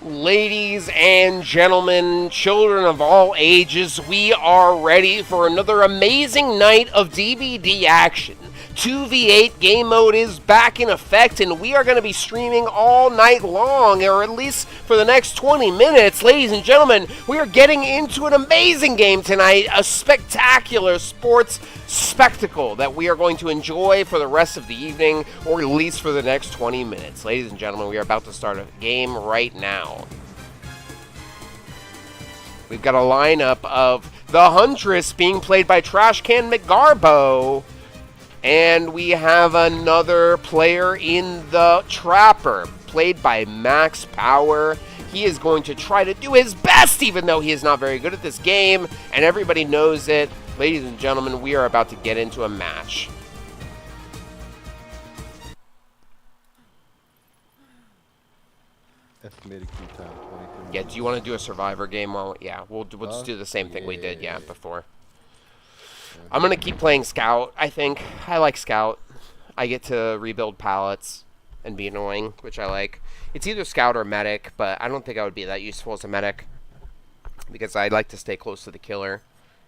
Ladies and gentlemen, children of all ages, we are ready for another amazing night of DBD action. 2v8 game mode is back in effect, and we are going to be streaming all night long, or at least for the next 20 minutes. Ladies and gentlemen, we are getting into an amazing game tonight, a spectacular sports spectacle that we are going to enjoy for the rest of the evening, or at least for the next 20 minutes. Ladies and gentlemen, we are about to start a game right now. We've got a lineup of the Huntress being played by Trashcan McGarbo. And we have another player in the Trapper, played by Max Power. He is going to try to do his best, even though he is not very good at this game, and everybody knows it. Ladies and gentlemen, we are about to get into a match. Estimated queue time, 23 Yeah, do you want to do a Survivor game? Well, yeah, we'll just do the same thing we did, before. I'm going to keep playing Scout, I think. I like Scout. I get to rebuild pallets and be annoying, which I like. It's either Scout or Medic, but I don't think I would be that useful as a Medic, because I'd like to stay close to the killer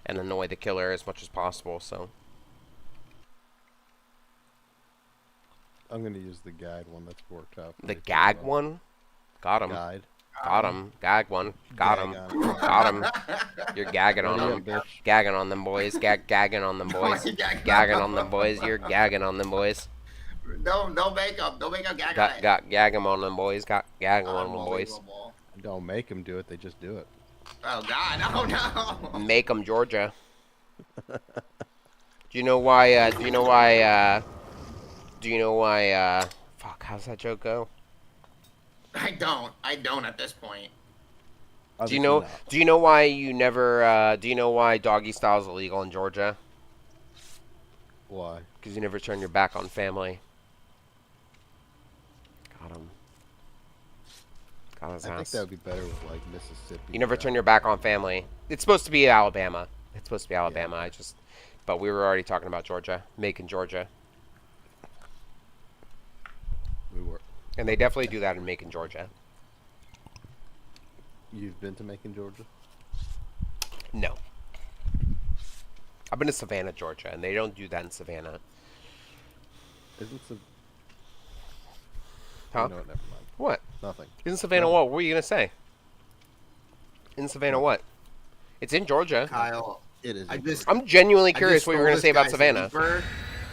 and annoy the killer as much as possible, so. I'm going to use the guide one that's worked out. The gag one? Got him. Guide. Got him. Gag one. Got him. Got him. You're gagging on them. Gagging on them, boys. Gagging on them, boys. Gagging on them, boys. You're gagging on them, boys. Don't make them. Don't make them gag on it. Gag them on them, boys. Gag them on them, boys. Don't make them do it. They just do it. Oh, God. Oh, no. Make them, Georgia. Do you know why, fuck, how's that joke go? I don't at this point. Do you know why you never, do you know why doggy style is illegal in Georgia? Why? Because you never turn your back on family. Got him. Got his ass. I think that would be better with, like, Mississippi. You never turn your back on family. It's supposed to be Alabama. It's supposed to be Alabama. Yeah. But we were already talking about Georgia. Macon, Georgia. We were. And they definitely do that in Macon, Georgia. You've been to Macon, Georgia? No. I've been to Savannah, Georgia, and they don't do that in Savannah. Isn't Savannah... Huh? No, never mind. What? Nothing. Isn't Savannah what? What were you going to say? In Savannah what? It's in Georgia. Kyle, It is. I'm genuinely curious what you were going to say about Savannah.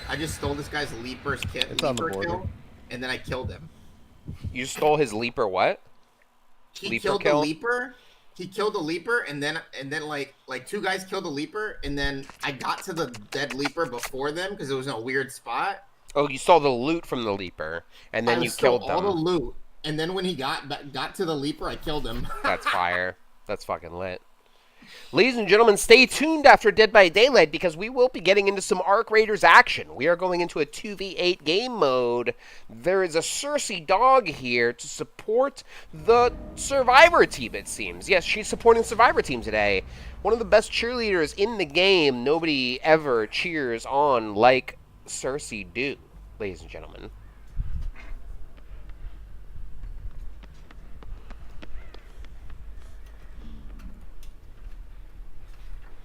I just stole this guy's Leaper's kit. It's on the border. Kill, and then I killed him. You stole his Leaper what? He killed the Leaper. He killed the Leaper, and then like two guys killed the Leaper, and then I got to the dead Leaper before them because it was in a weird spot. Oh, you stole the loot from the Leaper, and then you killed them. All the loot, and then when he got to the Leaper, I killed him. That's fire. That's fucking lit. Ladies and gentlemen, stay tuned after Dead by Daylight, because we will be getting into some Arc Raiders action. We are going into a 2v8 game mode. There is a Cersei dog here to support the Survivor team, it seems. Yes, she's supporting Survivor team today. One of the best cheerleaders in the game. Nobody ever cheers on like Cersei do, ladies and gentlemen.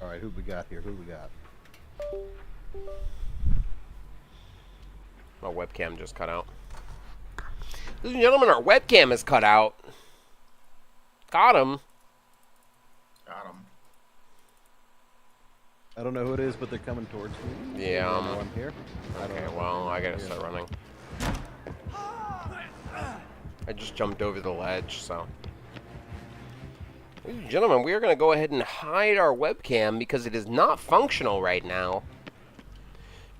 All right, who we got here? Who we got? My webcam just cut out. Ladies and gentlemen, our webcam is cut out. Got him. Got him. I don't know who it is, but they're coming towards me. Yeah. I'm here. Okay, well, I gotta start running. I just jumped over the ledge, so. Ladies and gentlemen, we are going to go ahead and hide our webcam because it is not functional right now.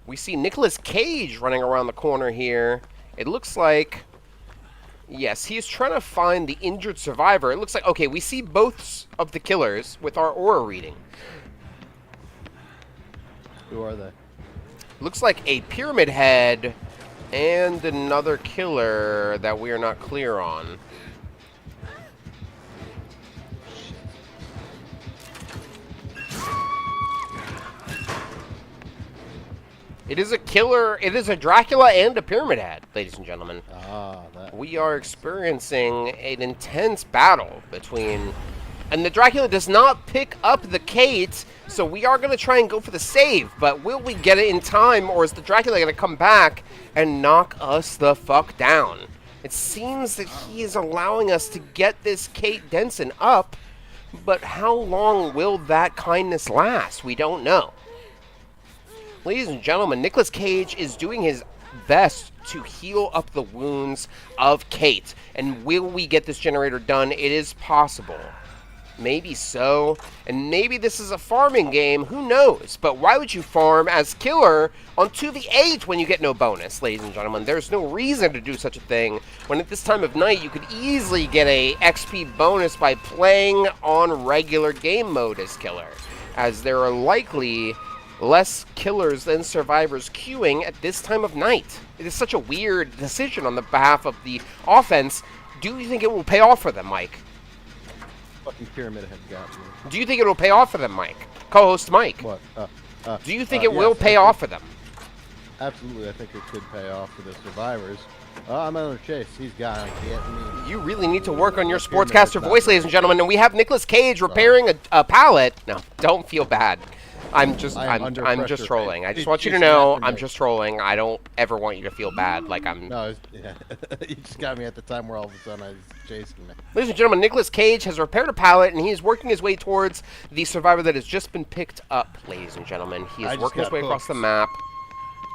We see Nicolas Cage running around the corner here. It looks like, yes, he is trying to find the injured survivor. It looks like, okay, we see both of the killers with our aura reading. Who are they? Looks like a pyramid head and another killer that we are not clear on. It is a killer. It is a Dracula and a Pyramid Head, ladies and gentlemen. We are experiencing an intense battle between... And the Dracula does not pick up the Kate, so we are going to try and go for the save. But will we get it in time, or is the Dracula going to come back and knock us the fuck down? It seems that he is allowing us to get this Kate Denson up, but how long will that kindness last? We don't know. Ladies and gentlemen, Nicolas Cage is doing his best to heal up the wounds of Kate. And will we get this generator done? It is possible. Maybe so. And maybe this is a farming game. Who knows? But why would you farm as killer on 2v8 when you get no bonus, ladies and gentlemen? There's no reason to do such a thing when at this time of night you could easily get a XP bonus by playing on regular game mode as killer, as there are likely less killers than survivors queuing at this time of night. It is such a weird decision on the behalf of the offense. Do you think it will pay off for them, Mike? Fucking Pyramid Head got me. Do you think it will pay off for them, Mike? Co-host Mike. What? Do you think it will pay off for them? Absolutely, I think it could pay off for the survivors. I'm on a chase. He's gonna get me. You really need to work on your sportscaster voice, ladies and gentlemen. And we have Nicolas Cage repairing a pallet. No, don't feel bad. I'm just trolling. I just want you to know I'm just trolling. I don't ever want you to feel bad like I'm... No, yeah. You just got me at the time where all of a sudden I was chasing me. Ladies and gentlemen, Nicolas Cage has repaired a pallet, and he is working his way towards the survivor that has just been picked up, ladies and gentlemen. He is working his way across the map.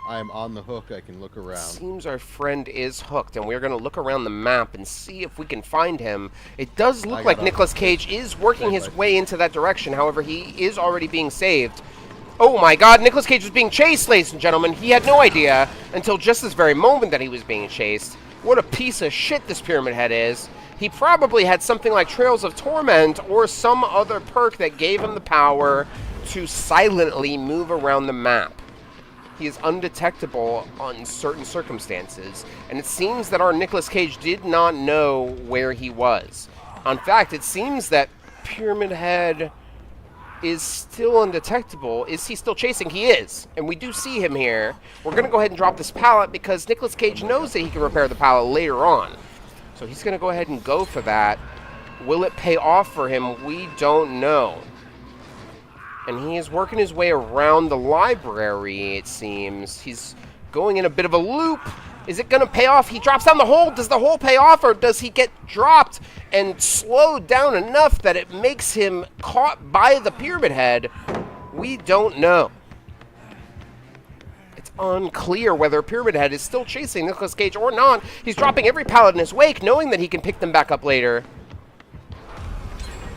I am on the hook. I can look around. Seems our friend is hooked, and we're going to look around the map and see if we can find him. It does look like Nicolas Cage is working his way into that direction. However, he is already being saved. Oh my god, Nicolas Cage was being chased, ladies and gentlemen. He had no idea until just this very moment that he was being chased. What a piece of shit this Pyramid Head is. He probably had something like Trails of Torment or some other perk that gave him the power to silently move around the map. He is undetectable on certain circumstances, and it seems that our Nicolas Cage did not know where he was. In fact, it seems that Pyramid Head is still undetectable. Is he still chasing? He is, and we do see him here. We're going to go ahead and drop this pallet because Nicolas Cage knows that he can repair the pallet later on. So he's going to go ahead and go for that. Will it pay off for him? We don't know. And he is working his way around the library, it seems. He's going in a bit of a loop. Is it going to pay off? He drops down the hole. Does the hole pay off, or does he get dropped and slowed down enough that it makes him caught by the Pyramid Head? We don't know. It's unclear whether Pyramid Head is still chasing Nicolas Cage or not. He's dropping every pallet in his wake, knowing that he can pick them back up later.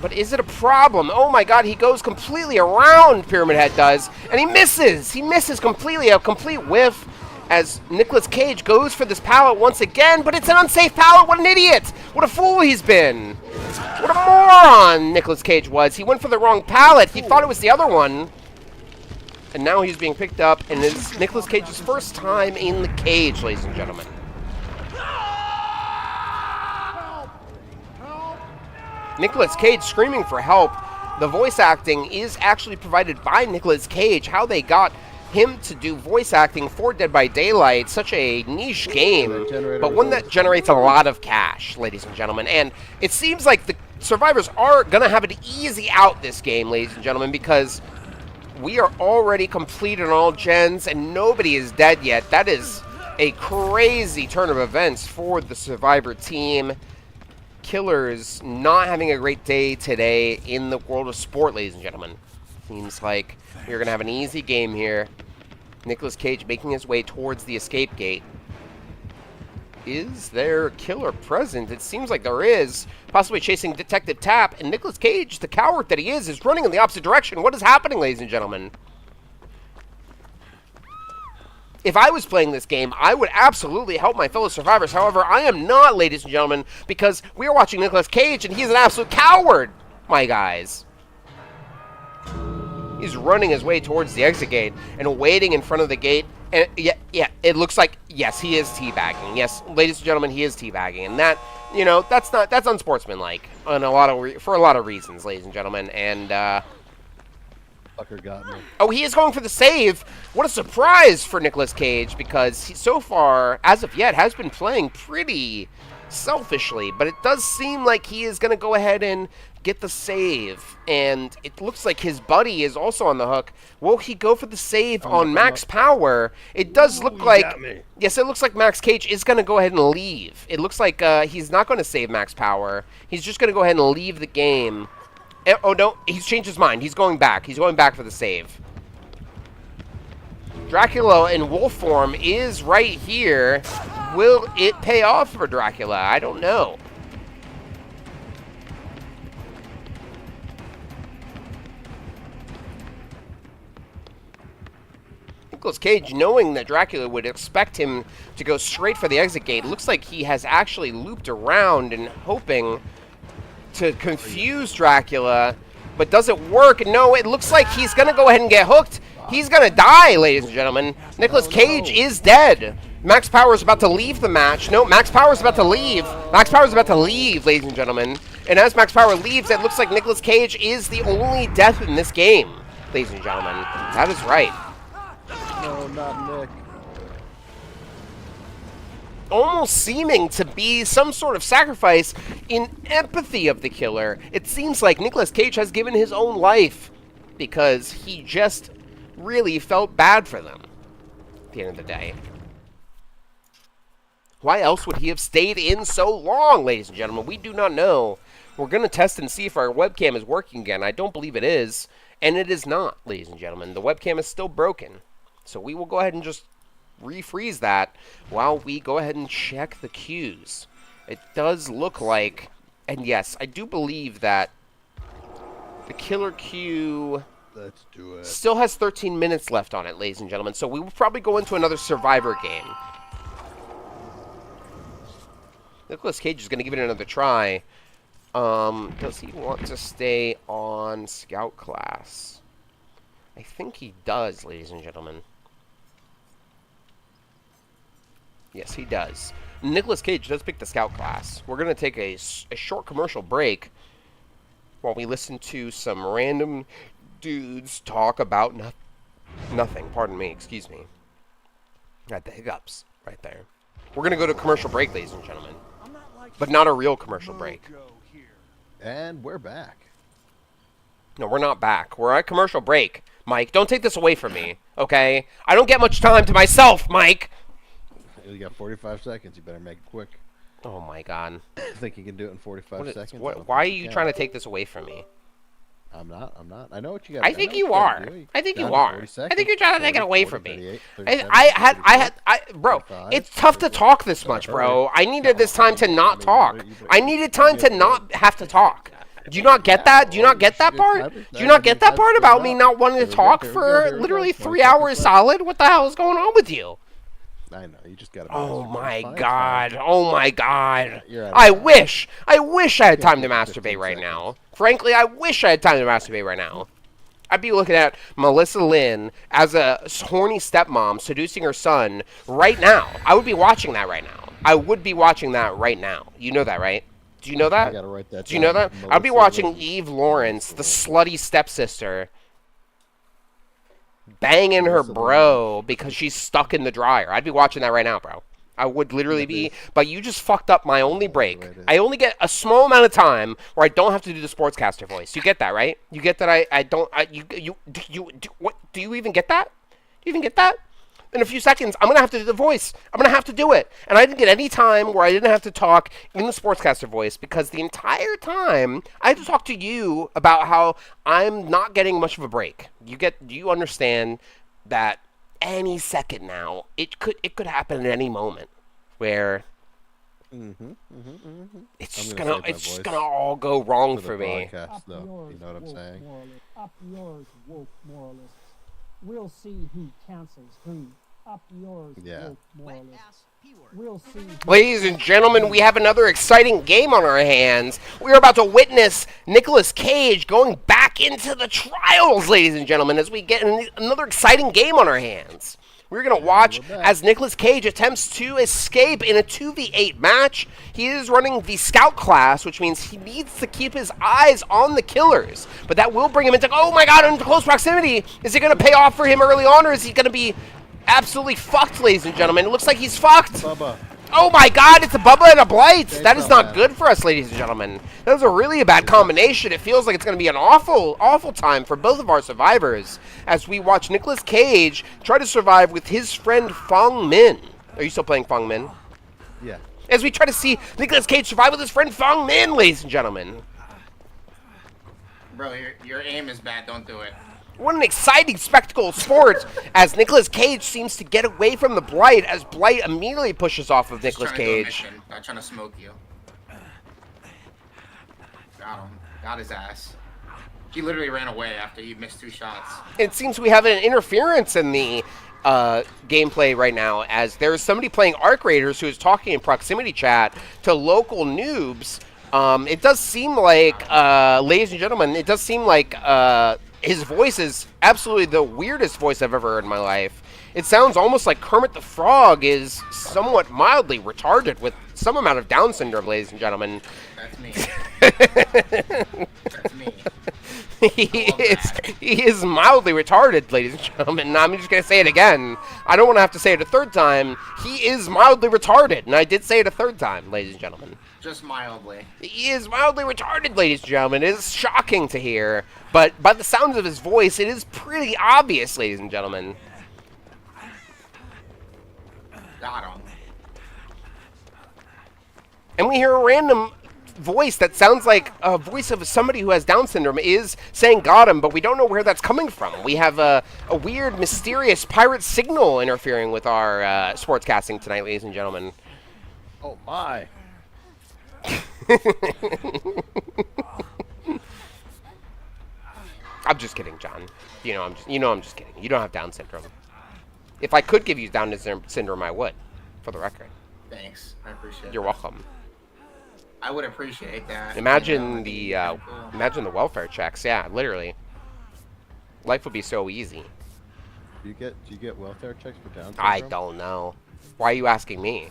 But is it a problem? Oh my god, he goes completely around, Pyramid Head does, and he misses! He misses completely, a complete whiff, as Nicolas Cage goes for this pallet once again, but it's an unsafe pallet! What an idiot! What a fool he's been! What a moron Nicolas Cage was! He went for the wrong pallet, he thought it was the other one. And now he's being picked up, and it's Nicolas Cage's first time in the cage, ladies and gentlemen. Nicolas Cage screaming for help. The voice acting is actually provided by Nicolas Cage. How they got him to do voice acting for Dead by Daylight, such a niche game, but one that generates a lot of cash, ladies and gentlemen. And it seems like the survivors are going to have an easy out this game, ladies and gentlemen, because we are already completed on all gens and nobody is dead yet. That is a crazy turn of events for the survivor team. Killers not having a great day today in the world of sport, ladies and gentlemen. Seems like we're going to have an easy game here. Nicolas Cage making his way towards the escape gate. Is there a killer present? It seems like there is. Possibly chasing Detective Tapp. And Nicolas Cage, the coward that he is running in the opposite direction. What is happening, ladies and gentlemen? If I was playing this game, I would absolutely help my fellow survivors. However, I am not, ladies and gentlemen, because we are watching Nicolas Cage, and he's an absolute coward, my guys. He's running his way towards the exit gate and waiting in front of the gate. And yeah, it looks like, yes, he is teabagging. Yes, ladies and gentlemen, he is teabagging. And that, you know, that's unsportsmanlike on for a lot of reasons, ladies and gentlemen. And Fucker got me. Oh, he is going for the save. What a surprise for Nicolas Cage, because he, so far, as of yet, has been playing pretty selfishly. But it does seem like he is going to go ahead and get the save. And it looks like his buddy is also on the hook. Will he go for the save on Max Power? It does look like... Yes, it looks like Max Cage is going to go ahead and leave. It looks like he's not going to save Max Power. He's just going to go ahead and leave the game. Oh, no, he's changed his mind. He's going back. He's going back for the save. Dracula in wolf form is right here. Will it pay off for Dracula? I don't know. Nicolas Cage, knowing that Dracula would expect him to go straight for the exit gate, looks like he has actually looped around and hoping to confuse Dracula, but does it work? No, it looks like he's going to go ahead and get hooked. He's going to die, ladies and gentlemen. Nicolas Cage is dead. Max Power is about to leave the match. No, Max Power is about to leave. Max Power is about to leave, ladies and gentlemen. And as Max Power leaves, it looks like Nicolas Cage is the only death in this game, ladies and gentlemen. That is right. No, not Nick. Almost seeming to be some sort of sacrifice in empathy of the killer. It seems like Nicolas Cage has given his own life because he just really felt bad for them at the end of the day. Why else would he have stayed in so long, ladies and gentlemen? We do not know. We're going to test and see if our webcam is working again. I don't believe it is, and it is not, ladies and gentlemen. The webcam is still broken. So we will go ahead and just refreeze that while we go ahead and check the cues. It does look like, and yes, I do believe that the killer cue Let's do it. still has 13 minutes left on it, ladies and gentlemen. So we will probably go into another Survivor game. Nicolas Cage is going to give it another try. Does he want to stay on Scout class? I think he does, ladies and gentlemen. Yes, he does. Nicolas Cage does pick the Scout class. We're going to take a short commercial break while we listen to some random dudes talk about nothing. Pardon me, excuse me. Got the hiccups right there. We're going to go to commercial break, ladies and gentlemen. But not a real commercial break. And we're back. No, we're not back. We're at commercial break. Mike, don't take this away from me, okay? I don't get much time to myself, Mike! You got 45 seconds. You better make it quick. Oh, my God. I think you can do it in 45 seconds. Why are you trying to take this away from me? I'm not. I know what you got. I think you are. I think you are. I think you're trying to take it away from me. Bro, it's tough to talk this much, bro. I needed this time to not talk. I needed time to not have to talk. Do you not get that? Do you not get that part? Do you not get that part about me not wanting to talk for literally 3 hours solid? What the hell is going on with you? I know, you just gotta... Oh my God. Oh my God. I wish I had time to masturbate right now. Frankly, I wish I had time to masturbate right now. I'd be looking at Melissa Lynn as a horny stepmom seducing her son right now. I would be watching that right now. I would be watching that right now. You know that, right? Do you know that? I gotta write that Do you know down. that? I'd be watching Eve Lawrence, the slutty stepsister, banging her bro because she's stuck in the dryer. I'd be watching that right now, bro. I would literally be, but you just fucked up my only break. I only get a small amount of time where I don't have to do the sportscaster voice. You get that, right? You get that what, do you even get that? Do you even get that? In a few seconds, I'm going to have to do the voice. I'm going to have to do it. And I didn't get any time where I didn't have to talk in the sportscaster voice because the entire time I had to talk to you about how I'm not getting much of a break. Do you understand that any second now, it could happen at any moment where it's just gonna all go wrong for me. Though, you know what I'm saying? Up yours, woke moralists. We'll see who cancels who. Up yours, woke moralists. We'll see. Ladies and gentlemen, we have another exciting game on our hands. We're about to witness Nicolas Cage going back into the trials, ladies and gentlemen, as we get another exciting game on our hands. We're going to watch as Nicolas Cage attempts to escape in a 2v8 match. He is running the scout class, which means he needs to keep his eyes on the killers. But that will bring him into, oh my god, into close proximity. Is it going to pay off for him early on, or is he going to be absolutely fucked, ladies and gentlemen? It looks like he's fucked. Bubba. Oh my god, it's a Bubba and a Blight. That is not good for us, ladies and gentlemen. That was a really bad combination. It feels like it's going to be an awful, awful time for both of our survivors as we watch Nicolas Cage try to survive with his friend Fong Min. Are you still playing Fong Min? Yeah. As we try to see Nicolas Cage survive with his friend Fong Min, ladies and gentlemen. Bro, your aim is bad. Don't do it. What an exciting spectacle of sport as Nicolas Cage seems to get away from the Blight as Blight immediately pushes off of Nicolas Cage. Not trying to smoke you. Got him. Got his ass. He literally ran away after he missed 2 shots. It seems we have an interference in the gameplay right now as there's somebody playing Arc Raiders who is talking in proximity chat to local noobs. It does seem like, ladies and gentlemen, it does seem like his voice is absolutely the weirdest voice I've ever heard in my life. It sounds almost like Kermit the Frog is somewhat mildly retarded with some amount of Down syndrome, ladies and gentlemen. That's me. That's me. He is mildly retarded, ladies and gentlemen. I'm just going to say it again. I don't want to have to say it a third time. He is mildly retarded, and I did say it a third time, ladies and gentlemen. Just mildly. He is mildly retarded, ladies and gentlemen. It is shocking to hear, but by the sounds of his voice, it is pretty obvious, ladies and gentlemen. Got him. And we hear a random voice that sounds like a voice of somebody who has Down syndrome is saying got him, but we don't know where that's coming from. We have a weird, mysterious pirate signal interfering with our sportscasting tonight, ladies and gentlemen. Oh, my. I'm just kidding, John. I'm just kidding. You don't have Down syndrome. If I could give you Down syndrome, I would, for the record. Thanks. I appreciate it. You're welcome. I would appreciate that. Imagine imagine the welfare checks. Yeah, literally. Life would be so easy. Do you get welfare checks for Down syndrome? I don't know. Why are you asking me?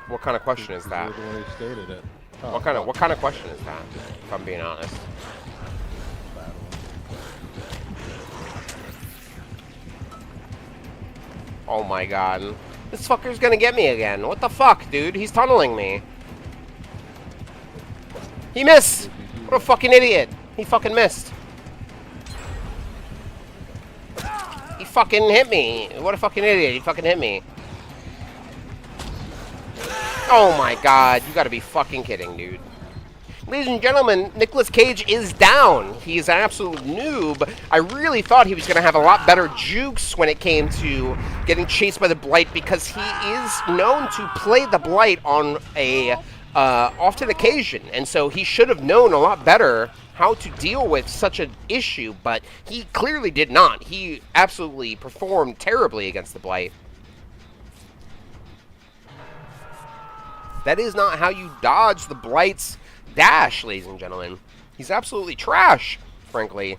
What kind of question is that? You're the one who stated it. Oh, What kind of question is that? If I'm being honest. Oh my god. This fucker's gonna get me again. What the fuck, dude? He's tunneling me. He missed! What a fucking idiot. He fucking missed. He fucking hit me. What a fucking idiot. He fucking hit me. Oh my god. You gotta be fucking kidding, dude. Ladies and gentlemen, Nicolas Cage is down. He's an absolute noob. I really thought he was going to have a lot better jukes when it came to getting chased by the Blight because he is known to play the Blight on a often occasion. And so he should have known a lot better how to deal with such an issue, but he clearly did not. He absolutely performed terribly against the Blight. That is not how you dodge the Blight's dash, ladies and gentlemen. He's absolutely trash, frankly.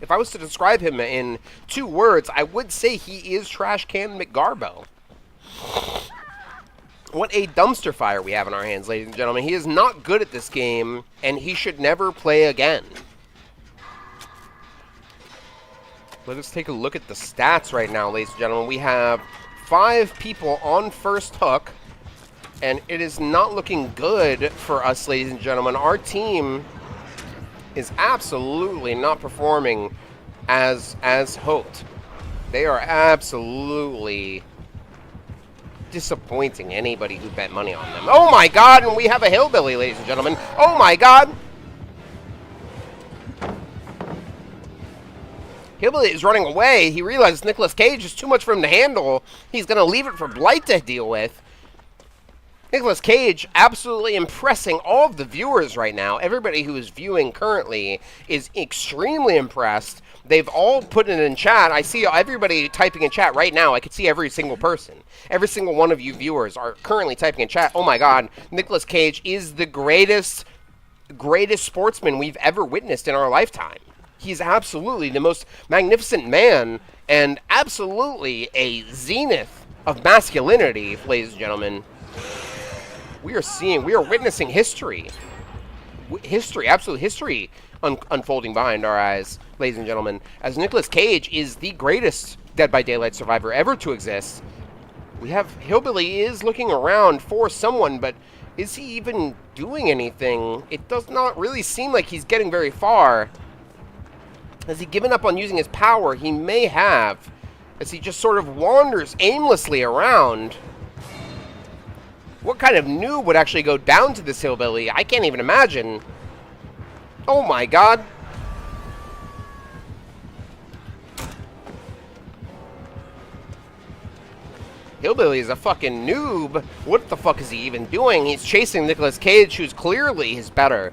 If I was to describe him in 2 words, I would say he is Trash Can McGarbo. What a dumpster fire we have in our hands, ladies and gentlemen. He is not good at this game, and he should never play again. Let us take a look at the stats right now, ladies and gentlemen. We have 5 people on first hook. And it is not looking good for us, ladies and gentlemen. Our team is absolutely not performing as hoped. They are absolutely disappointing anybody who bet money on them. Oh my god, and we have a hillbilly, ladies and gentlemen. Oh my god. Hillbilly is running away. He realizes Nicolas Cage is too much for him to handle. He's going to leave it for Blight to deal with. Nicolas Cage absolutely impressing all of the viewers right now. Everybody who is viewing currently is extremely impressed. They've all put it in chat. I see everybody typing in chat right now. I can see every single person. Every single one of you viewers are currently typing in chat. Oh my god, Nicolas Cage is the greatest sportsman we've ever witnessed in our lifetime. He's absolutely the most magnificent man and absolutely a zenith of masculinity, ladies and gentlemen. We are witnessing history. Absolute history unfolding behind our eyes, ladies and gentlemen, as Nicolas Cage is the greatest Dead by Daylight survivor ever to exist. We have Hillbilly is looking around for someone, but is he even doing anything? It does not really seem like he's getting very far. Has he given up on using his power? He may have, as he just sort of wanders aimlessly around. What kind of noob would actually go down to this Hillbilly? I can't even imagine. Oh my god. Hillbilly is a fucking noob. What the fuck is he even doing? He's chasing Nicolas Cage, who's clearly his better.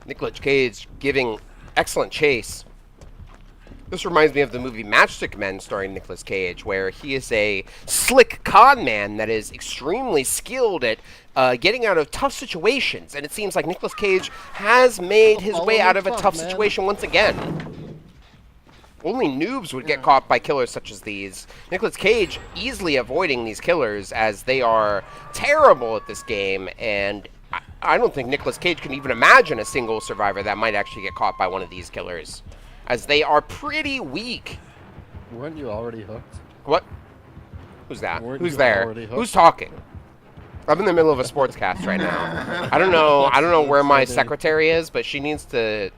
Nicolas Cage giving excellent chase. This reminds me of the movie Matchstick Men starring Nicolas Cage, where he is a slick con man that is extremely skilled at getting out of tough situations. And it seems like Nicolas Cage has made his way out of a tough situation once again. Only noobs would get caught by killers such as these. Nicolas Cage easily avoiding these killers as they are terrible at this game, and I don't think Nicolas Cage can even imagine a single survivor that might actually get caught by one of these killers, as they are pretty weak. Weren't you already hooked? What? Who's that? Who's you there? already hooked? Who's talking? I'm in the middle of a sports cast right now. I don't know where my secretary is, but she needs to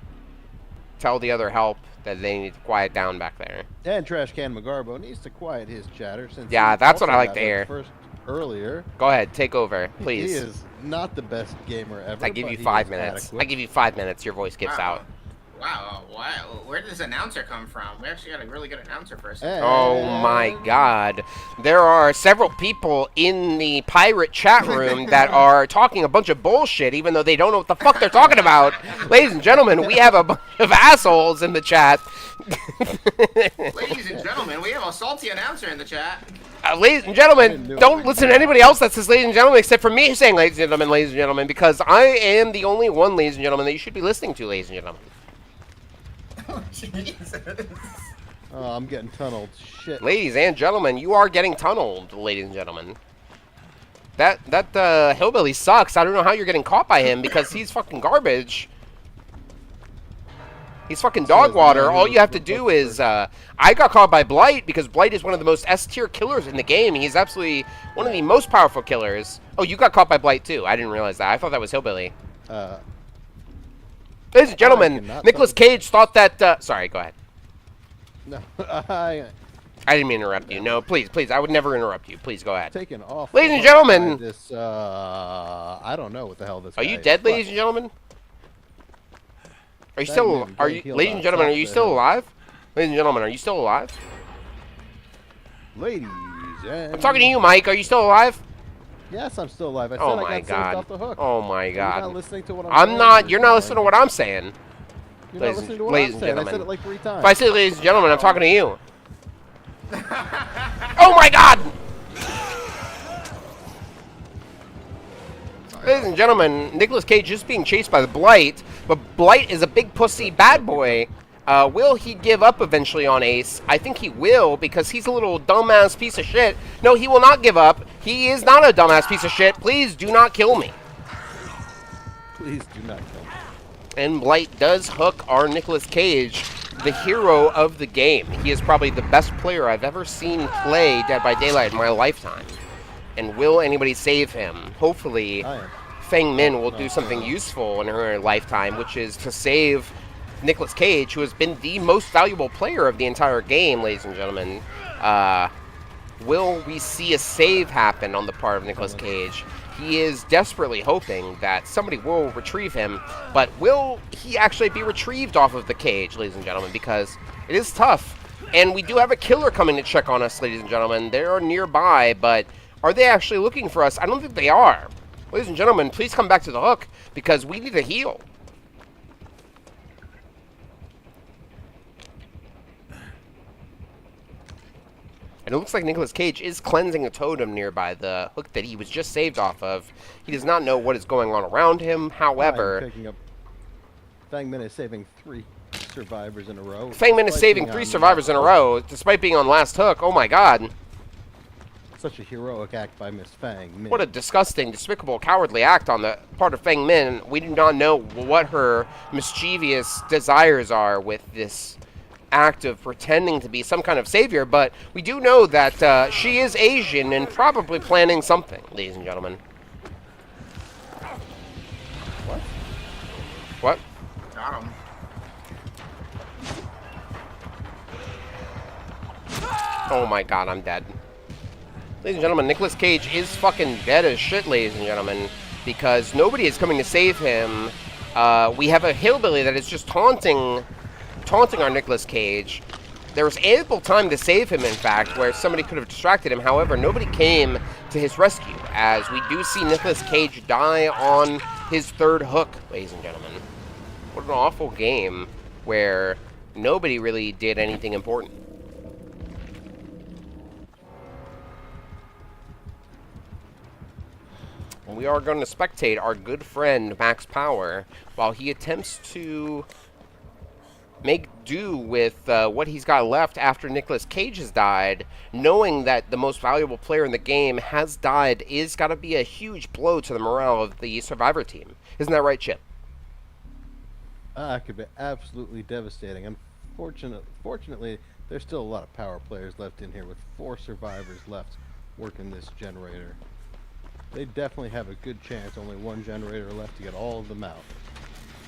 tell the other help that they need to quiet down back there. And Trash Can McGarbo needs to quiet his chatter since Yeah, that's what I like to hear. First earlier. Go ahead, take over, please. He is not the best gamer ever. I give but you he 5 is minutes. adequate. I give you 5 minutes. Your voice gets out. Wow, where did this announcer come from? We actually got a really good announcer person. Hey. Oh my god. There are several people in the pirate chat room that are talking a bunch of bullshit even though they don't know what the fuck they're talking about. Ladies and gentlemen, we have a bunch of assholes in the chat. Ladies and gentlemen, we have a salty announcer in the chat. Ladies and gentlemen, don't listen to anybody else that says ladies and gentlemen except for me saying ladies and gentlemen, because I am the only one, ladies and gentlemen, that you should be listening to, ladies and gentlemen. Oh, Jesus. Oh, I'm getting tunneled. Shit. Ladies and gentlemen, you are getting tunneled, ladies and gentlemen. That Hillbilly sucks. I don't know how you're getting caught by him because he's fucking garbage. He's fucking dog water. All you have to do is, I got caught by Blight because Blight is one of the most S-tier killers in the game. He's absolutely one of the most powerful killers. Oh, you got caught by Blight too. I didn't realize that. I thought that was Hillbilly. Ladies and gentlemen, Nicolas Cage thought that, sorry, go ahead. No, I didn't mean to interrupt you. No, please, I would never interrupt you. Please go ahead. taken off. Ladies and gentlemen. This, I don't know what the hell this Are guy you is, dead, but- ladies and gentlemen? Are you That still, man are getting you, healed ladies and off gentlemen, are top you of still the hill. alive? Ladies and gentlemen, are you still alive? Ladies and... I'm talking to you, Mike. Are you still alive? Yes, I'm still alive. I said Oh I my got saved god. off the hook. Oh my You're not god. listening to what I'm I'm saying. not, you're not listening to what I'm saying. You're ladies not listening to and- what ladies I'm and saying. I said gentlemen. it like 3 times. If I say ladies and gentlemen, I'm talking to you. Oh my god! Ladies and gentlemen, Nicolas Cage is being chased by the Blight, but Blight is a big pussy bad boy. Will he give up eventually on Ace? I think he will, because he's a little dumbass piece of shit. No, he will not give up. He is not a dumbass piece of shit. Please do not kill me. Please do not kill me. And Blight does hook our Nicolas Cage, the hero of the game. He is probably the best player I've ever seen play Dead by Daylight in my lifetime. And will anybody save him? Hopefully, I am. Feng Min will do something useful in her lifetime, which is to save Nicolas Cage, who has been the most valuable player of the entire game, ladies and gentlemen. Will we see a save happen on the part of Nicolas Cage? He is desperately hoping that somebody will retrieve him, but will he actually be retrieved off of the cage, ladies and gentlemen, because it is tough. And we do have a killer coming to check on us, ladies and gentlemen. They are nearby, but are they actually looking for us? I don't think they are. Ladies and gentlemen, please come back to the hook, because we need to heal. And it looks like Nicolas Cage is cleansing a totem nearby the hook that he was just saved off of. He does not know what is going on around him. However, picking up Fangman is saving 3 survivors in a row. Fangman is saving 3 survivors in a row, despite being on last hook. Oh my god. Such a heroic act by Miss Fang Min. What a disgusting, despicable, cowardly act on the part of Fang Min. We do not know what her mischievous desires are with this act of pretending to be some kind of savior, but we do know that she is Asian and probably planning something, ladies and gentlemen. What? What? Got him. Oh my god, I'm dead. Ladies and gentlemen, Nicolas Cage is fucking dead as shit, ladies and gentlemen, because nobody is coming to save him. We have a hillbilly that is just taunting our Nicolas Cage. There was ample time to save him, in fact, where somebody could have distracted him. However, nobody came to his rescue, as we do see Nicolas Cage die on his 3rd hook, ladies and gentlemen. What an awful game where nobody really did anything important. We are going to spectate our good friend Max Power while he attempts to make do with what he's got left after Nicolas Cage has died, knowing that the most valuable player in the game has died is got to be a huge blow to the morale of the Survivor team. Isn't that right, Chip? It could be absolutely devastating. Fortunately, there's still a lot of power players left in here with 4 survivors left working this generator. They definitely have a good chance. Only 1 generator left to get all of them out.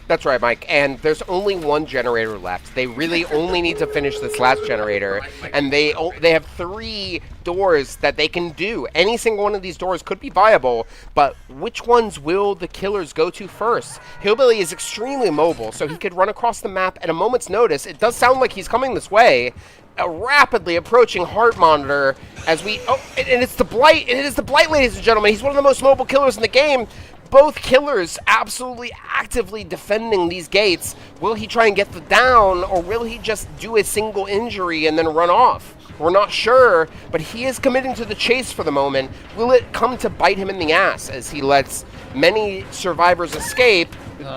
That's right, Mike. And there's only 1 generator left. They really only need to finish this last generator. And they have 3 doors that they can do. Any single one of these doors could be viable. But which ones will the killers go to first? Hillbilly is extremely mobile, so he could run across the map at a moment's notice. It does sound like he's coming this way. A rapidly approaching heart monitor as we... Oh, and it's the Blight. It is the Blight, ladies and gentlemen. He's one of the most mobile killers in the game. Both killers absolutely actively defending these gates. Will he try and get the down, or will he just do a single injury and then run off? We're not sure, but he is committing to the chase for the moment. Will it come to bite him in the ass as he lets many survivors escape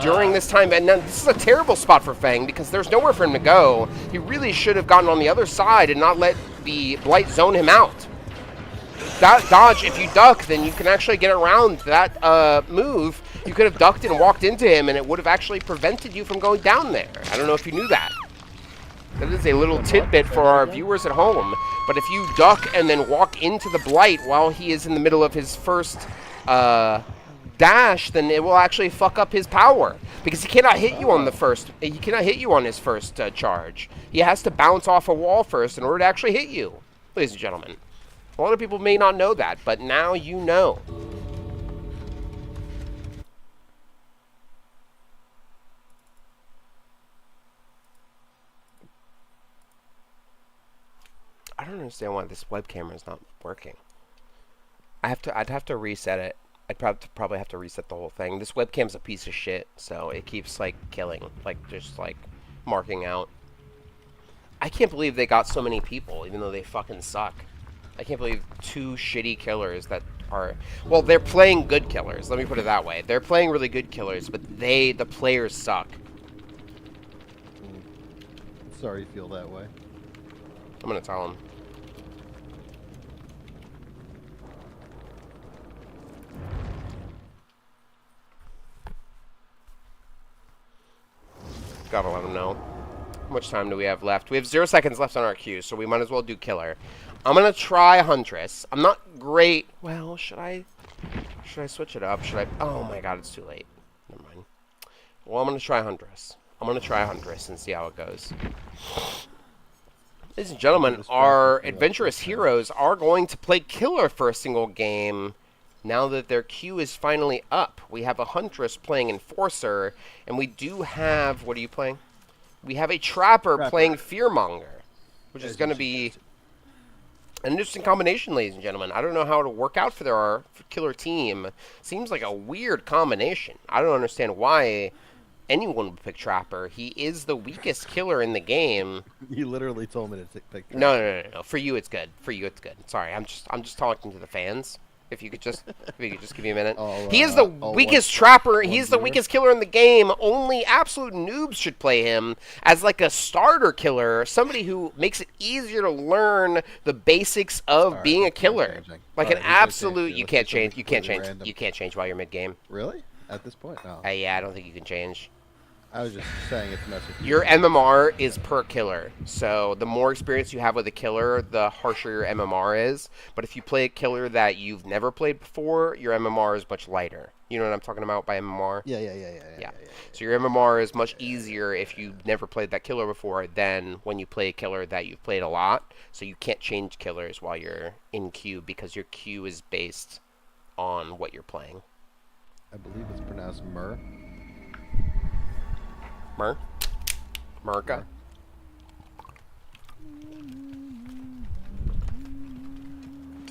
during this time? And now, this is a terrible spot for Fang because there's nowhere for him to go. He really should have gotten on the other side and not let the Blight zone him out. That dodge, if you duck, then you can actually get around that move. You could have ducked and walked into him, and it would have actually prevented you from going down there. I don't know if you knew that. That is a little tidbit for our viewers at home. But if you duck and then walk into the Blight while he is in the middle of his first dash, then it will actually fuck up his power. Because he cannot hit you on the first, he cannot hit you on his first charge. He has to bounce off a wall first in order to actually hit you, ladies and gentlemen. A lot of people may not know that, but now you know. I don't understand why this web camera is not working. I'd have to reset it. I'd probably have to reset the whole thing. This webcam's a piece of shit, so it keeps like killing, like just like marking out. I can't believe they got so many people, even though they fucking suck. I can't believe 2 shitty killers that are... Well, they're playing good killers. Let me put it that way. They're playing really good killers, but the players suck. Sorry you feel that way. I'm gonna tell them. Gotta let them know. How much time do we have left? We have 0 seconds left on our queue, so we might as well do killer. I'm gonna try Huntress. I'm not great. Well, should I switch it up? Should I? Oh my god, it's too late. Never mind. Well, I'm gonna try Huntress. I'm gonna try Huntress and see how it goes. Ladies and gentlemen, our adventurous heroes are going to play killer for a single game now that their queue is finally up. We have a Huntress playing Enforcer, and we do have... What are you playing? We have a Trapper playing Fearmonger, which is going to be an interesting combination, ladies and gentlemen. I don't know how it'll work out for our killer team. Seems like a weird combination. I don't understand why anyone would pick Trapper. He is the weakest killer in the game. You literally told me to pick Trapper. No. For you, it's good. For you, it's good. Sorry, I'm just talking to the fans. If you could just give me a minute. He is the weakest Trapper. He's the weakest killer in the game. Only absolute noobs should play him as like a starter killer, somebody who makes it easier to learn the basics of being a killer. Like an absolute, you can't change. You can't change. You can't change while you're mid game. Really? At this point? No. Yeah, I don't think you can change. I was just saying it's mess with you. Your MMR is per killer, so the more experience you have with a killer, the harsher your MMR is. But if you play a killer that you've never played before, your MMR is much lighter. You know what I'm talking about by MMR? Yeah. So your MMR is much easier if you've never played that killer before than when you play a killer that you've played a lot. So you can't change killers while you're in queue because your queue is based on what you're playing. I believe it's pronounced Mur. Merca.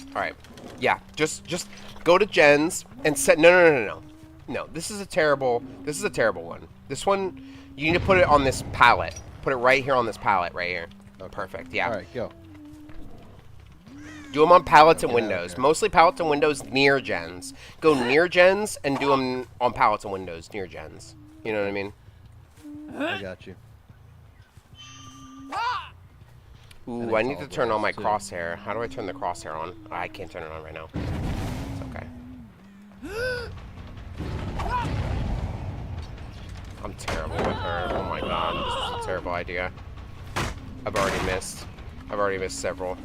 All right. Yeah, just go to gens and set. No. This is a terrible one. This one, you need to put it on this palette. Put it right here on this palette right here. Okay. Perfect. Yeah. All right, go. Do them on pallets and windows. Mostly pallets and windows near gens. Go near gens and do them on pallets and windows near gens. You know what I mean? I got you. Ooh, I need to turn on my crosshair. How do I turn the crosshair on? I can't turn it on right now. It's okay. I'm terrible with her. Oh my god, this was a terrible idea. I've already missed several.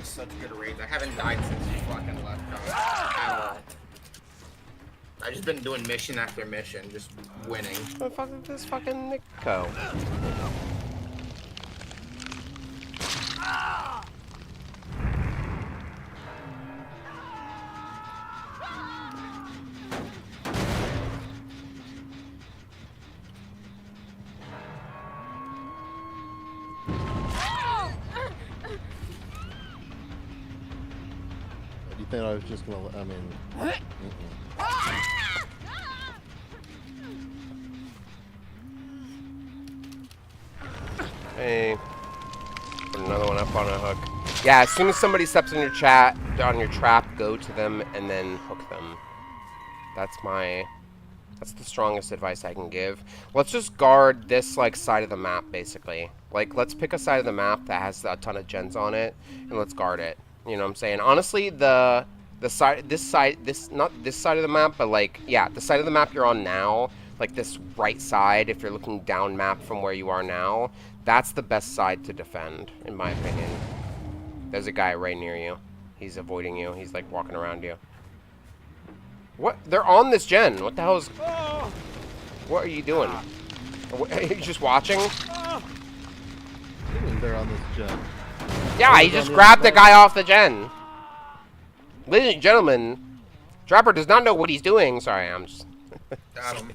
Such good rage. I haven't died since you fucking left. I've just been doing mission after mission, just winning. What the fuck is this fucking Nico? You think I was just gonna? I mean. Hey, put another one up on a hook. Yeah, as soon as somebody steps in your chat, on your trap, go to them and then hook them. That's the strongest advice I can give. Let's just guard this like side of the map, basically. Like, let's pick a side of the map that has a ton of gens on it, and let's guard it. You know what I'm saying? Honestly, not this side of the map, but like, yeah, the side of the map you're on now, like this right side, if you're looking down map from where you are now, that's the best side to defend, in my opinion. There's a guy right near you. He's avoiding you. He's like walking around you. What? They're on this gen. What the hell is... What are you doing? Are you just watching? They're on this gen. Yeah, he just grabbed the guy off the gen. Ladies and gentlemen, Trapper does not know what he's doing. Sorry, I'm just... Got him.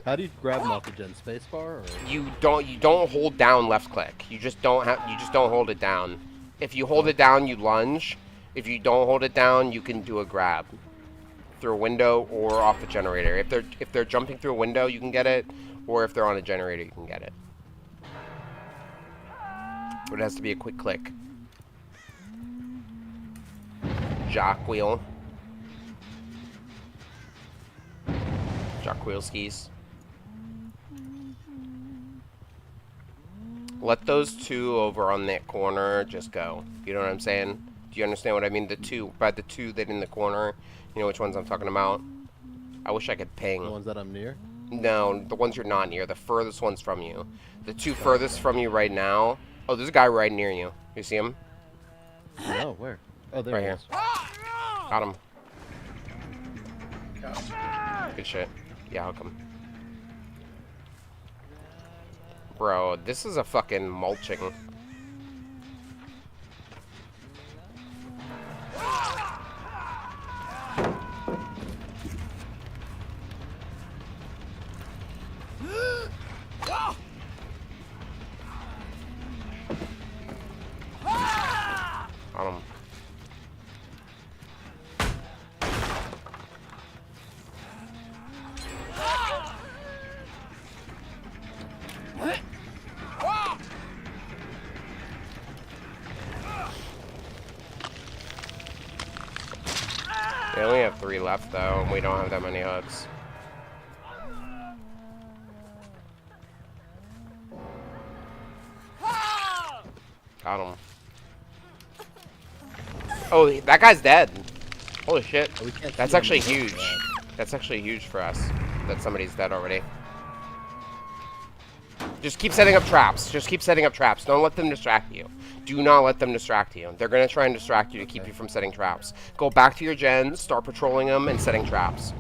How do you grab them off the gen? Spacebar? Or? You don't hold down left click. You just don't hold it down. If you hold it down, you lunge. If you don't hold it down, you can do a grab through a window or off a generator. If they're jumping through a window, you can get it, or if they're on a generator, you can get it. But it has to be a quick click. Jock wheel. Jock wheel skis. Let those two over on that corner just go. You know what I'm saying? Do you understand what I mean? The two that in the corner. You know which ones I'm talking about? I wish I could ping. The ones that I'm near? No, the ones you're not near. The furthest ones from you. The two furthest from you right now. Oh, there's a guy right near you. You see him? No, where? Oh, there right he here. is. Got him. Good shit. Yeah, hook him. Bro, this is a fucking mulching. Got him. We only have 3 left, though, and we don't have that many hooks. Got him. Oh, that guy's dead. Holy shit. That's actually huge. That's actually huge for us, that somebody's dead already. Just keep setting up traps. Just keep setting up traps. Don't let them distract you. Do not let them distract you. They're going to try and distract you to keep you from setting traps. Go back to your gens, start patrolling them, and setting traps.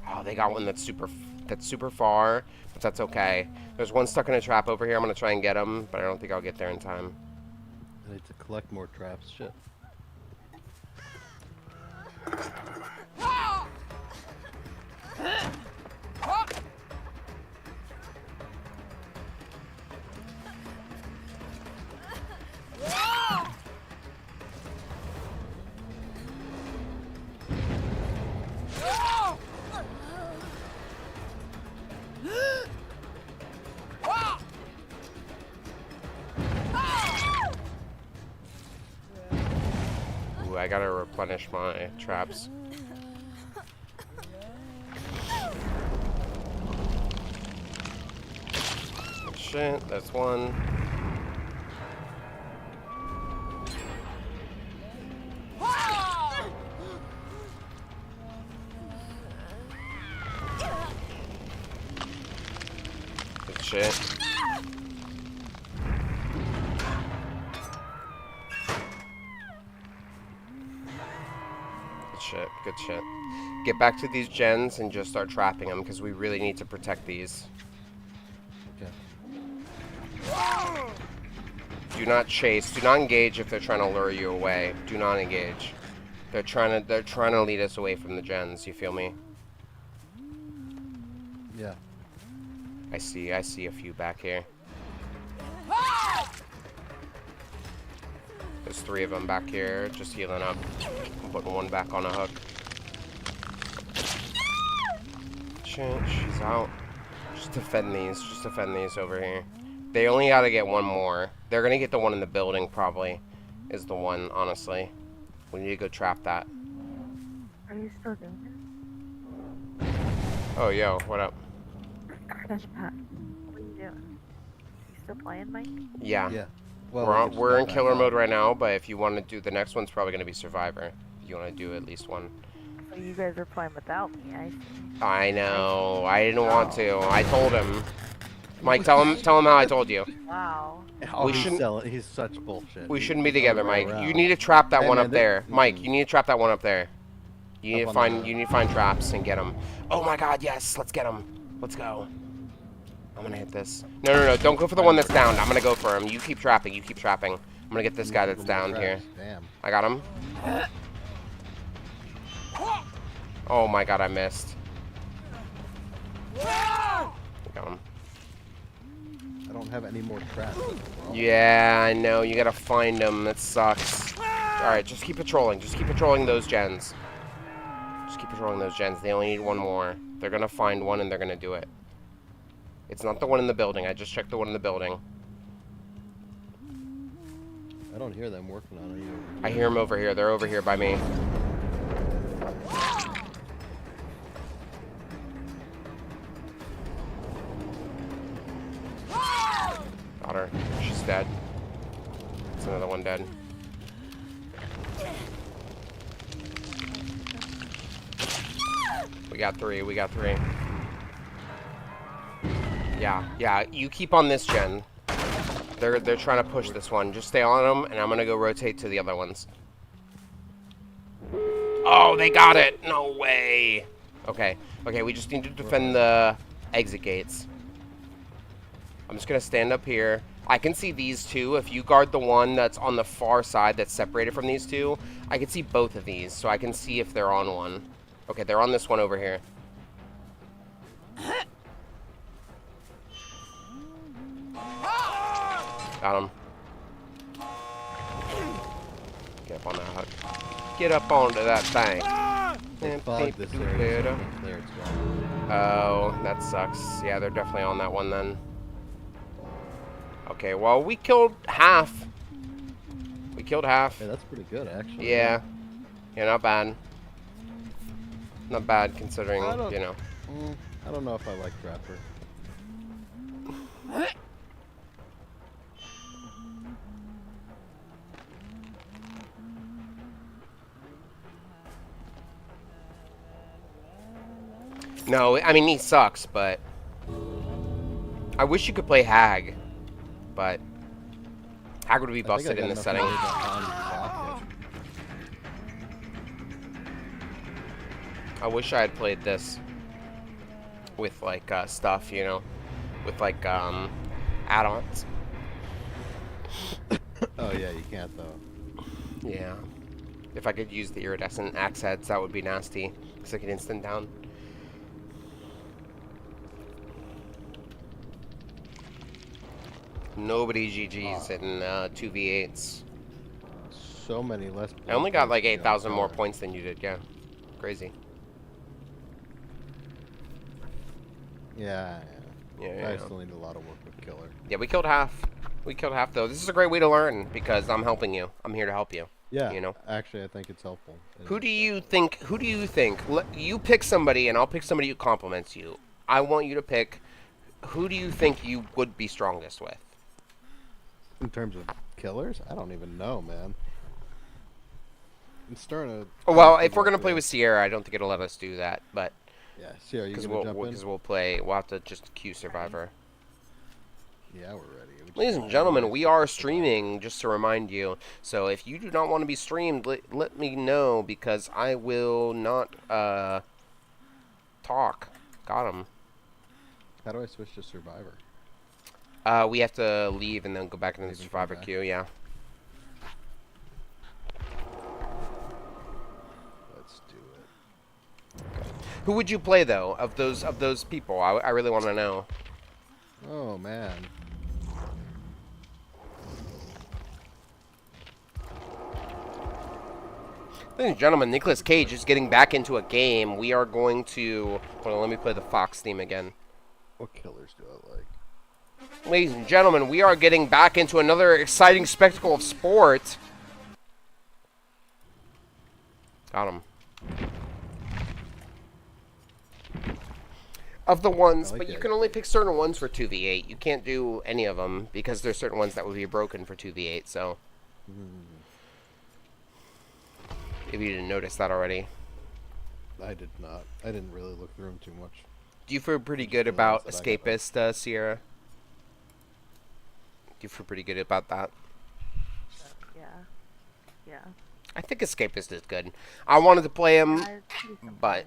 Oh, they got one that's super far, but that's okay. There's one stuck in a trap over here. I'm going to try and get him, but I don't think I'll get there in time. I need to collect more traps. Shit. Ooh, I gotta replenish my traps. Shit, that's one. Good shit. Good shit, good shit. Get back to these gens and just start trapping them, because we really need to protect these. Okay. Do not chase. Do not engage if they're trying to lure you away. Do not engage. They're trying to lead us away from the gens. You feel me? Yeah. I see a few back here. There's 3 of them back here, just healing up. I'm putting one back on a hook. Shit, she's out. Just defend these over here. They only gotta get one more. They're gonna get the one in the building, probably, is the one, honestly. We need to go trap that. Are you still doing Oh, yo, what up? it? Gosh, Pat, what are you doing? You still playing, Mike? Yeah. Yeah. Well, We're in killer mode right now, but if you want to do the next one's probably gonna be survivor. If you want to do at least one. So you guys are playing without me, I see. I know. I didn't want to. I told him. Mike, tell him how I told you. Wow. Oh, We shouldn't- he's such bullshit. We He- shouldn't be he's together, going Mike. You around. need to trap that Hey, one man, up there. Mike, you need to trap that one up there. You need Up to on the- you need to find traps and get them. Oh my god, yes. Let's get them. Let's go. I'm gonna hit this. No. Don't go for the one that's down. I'm gonna go for him. You keep trapping. I'm gonna get this guy that's down here. Damn. I got him. Oh my god, I missed. Got him. I don't have any more traps. Yeah, I know. You gotta find them. That sucks. Alright, just keep patrolling. Just keep patrolling those gens. They only need one more. They're gonna find one and they're gonna do it. It's not the one in the building. I just checked the one in the building. I don't hear them working on it I hear them over here. They're over here by me. Got her. She's dead. That's another one dead. We got 3. Yeah. You keep on this gen. They're trying to push this one. Just stay on them, and I'm gonna go rotate to the other ones. Oh, they got it! No way! Okay, we just need to defend the exit gates. I'm just gonna stand up here. I can see these two. If you guard the one that's on the far side that's separated from these two, I can see both of these, so I can see if they're on one. Okay, they're on this one over here. Got him. Get up on that hut. Get up onto that thing. They fogged this area so we can clear it well. Oh, that sucks. Yeah, they're definitely on that one then. Okay, well, we killed half. We killed half. Yeah, that's pretty good, actually. Yeah. Yeah, not bad. Not bad considering, you know. I don't know if I like Trapper. No, I mean, he sucks, but I wish you could play Hag, but Hag would be busted in this setting. I wish I had played this with, like, stuff, you know, with, like, add-ons. Oh, yeah, you can't, though. Yeah. If I could use the iridescent axe heads, that would be nasty, because I could instant down. Nobody GG's in 2v8s. So many less. I only got like 8,000 more points than you did, yeah. Crazy. Yeah. Yeah. I still need a lot of work with Killer. Yeah, we killed half. We killed half, though. This is a great way to learn, because I'm helping you. I'm here to help you. Yeah, you know? actually, I think it's helpful. Who do you think, you pick somebody, and I'll pick somebody who compliments you. I want you to pick, who do you think you would be strongest with? In terms of killers? I don't even know, man. I'm starting to... Well, if we're going to play with Sierra, I don't think it'll let us do that, but... Yeah, Sierra, you gonna jump in? Because we'll have to just queue Survivor. Yeah, we're ready. Ladies and gentlemen, we are streaming, just to remind you. So if you do not want to be streamed, let me know, because I will not talk. Got him. How do I switch to Survivor? We have to leave and then go back into the Survivor queue, yeah. Let's do it. Okay. Who would you play, though, of those people? I really want to know. Oh, man. Ladies and gentlemen, Nicolas Cage is getting back into a game. We are going to... Hold on, let me play the Fox theme again. What killers do I like? Ladies and gentlemen, we are getting back into another exciting spectacle of sport. Got him. Of the ones, but you can only pick certain ones for 2v8. You can't do any of them, because there's certain ones that would be broken for 2v8, so... If you didn't notice that already. I did not. I didn't really look through them too much. Do you feel pretty good about Escapist, Sierra? Do you feel pretty good about that? Yeah. I think Escapist is good. I wanted to play him, but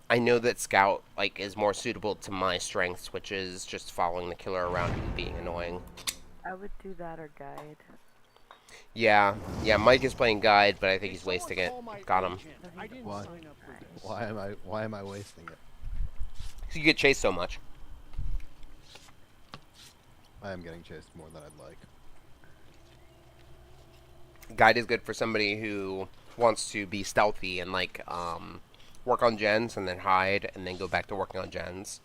I know that Scout is more suitable to my strengths, which is just following the killer around and being annoying. I would do that or Guide. Yeah, Mike is playing Guide, but I think he's wasting it. Got him. Why? Why am I wasting it? Because you get chased so much. I am getting chased more than I'd like. Guide is good for somebody who wants to be stealthy and work on gens and then hide and then go back to working on gens.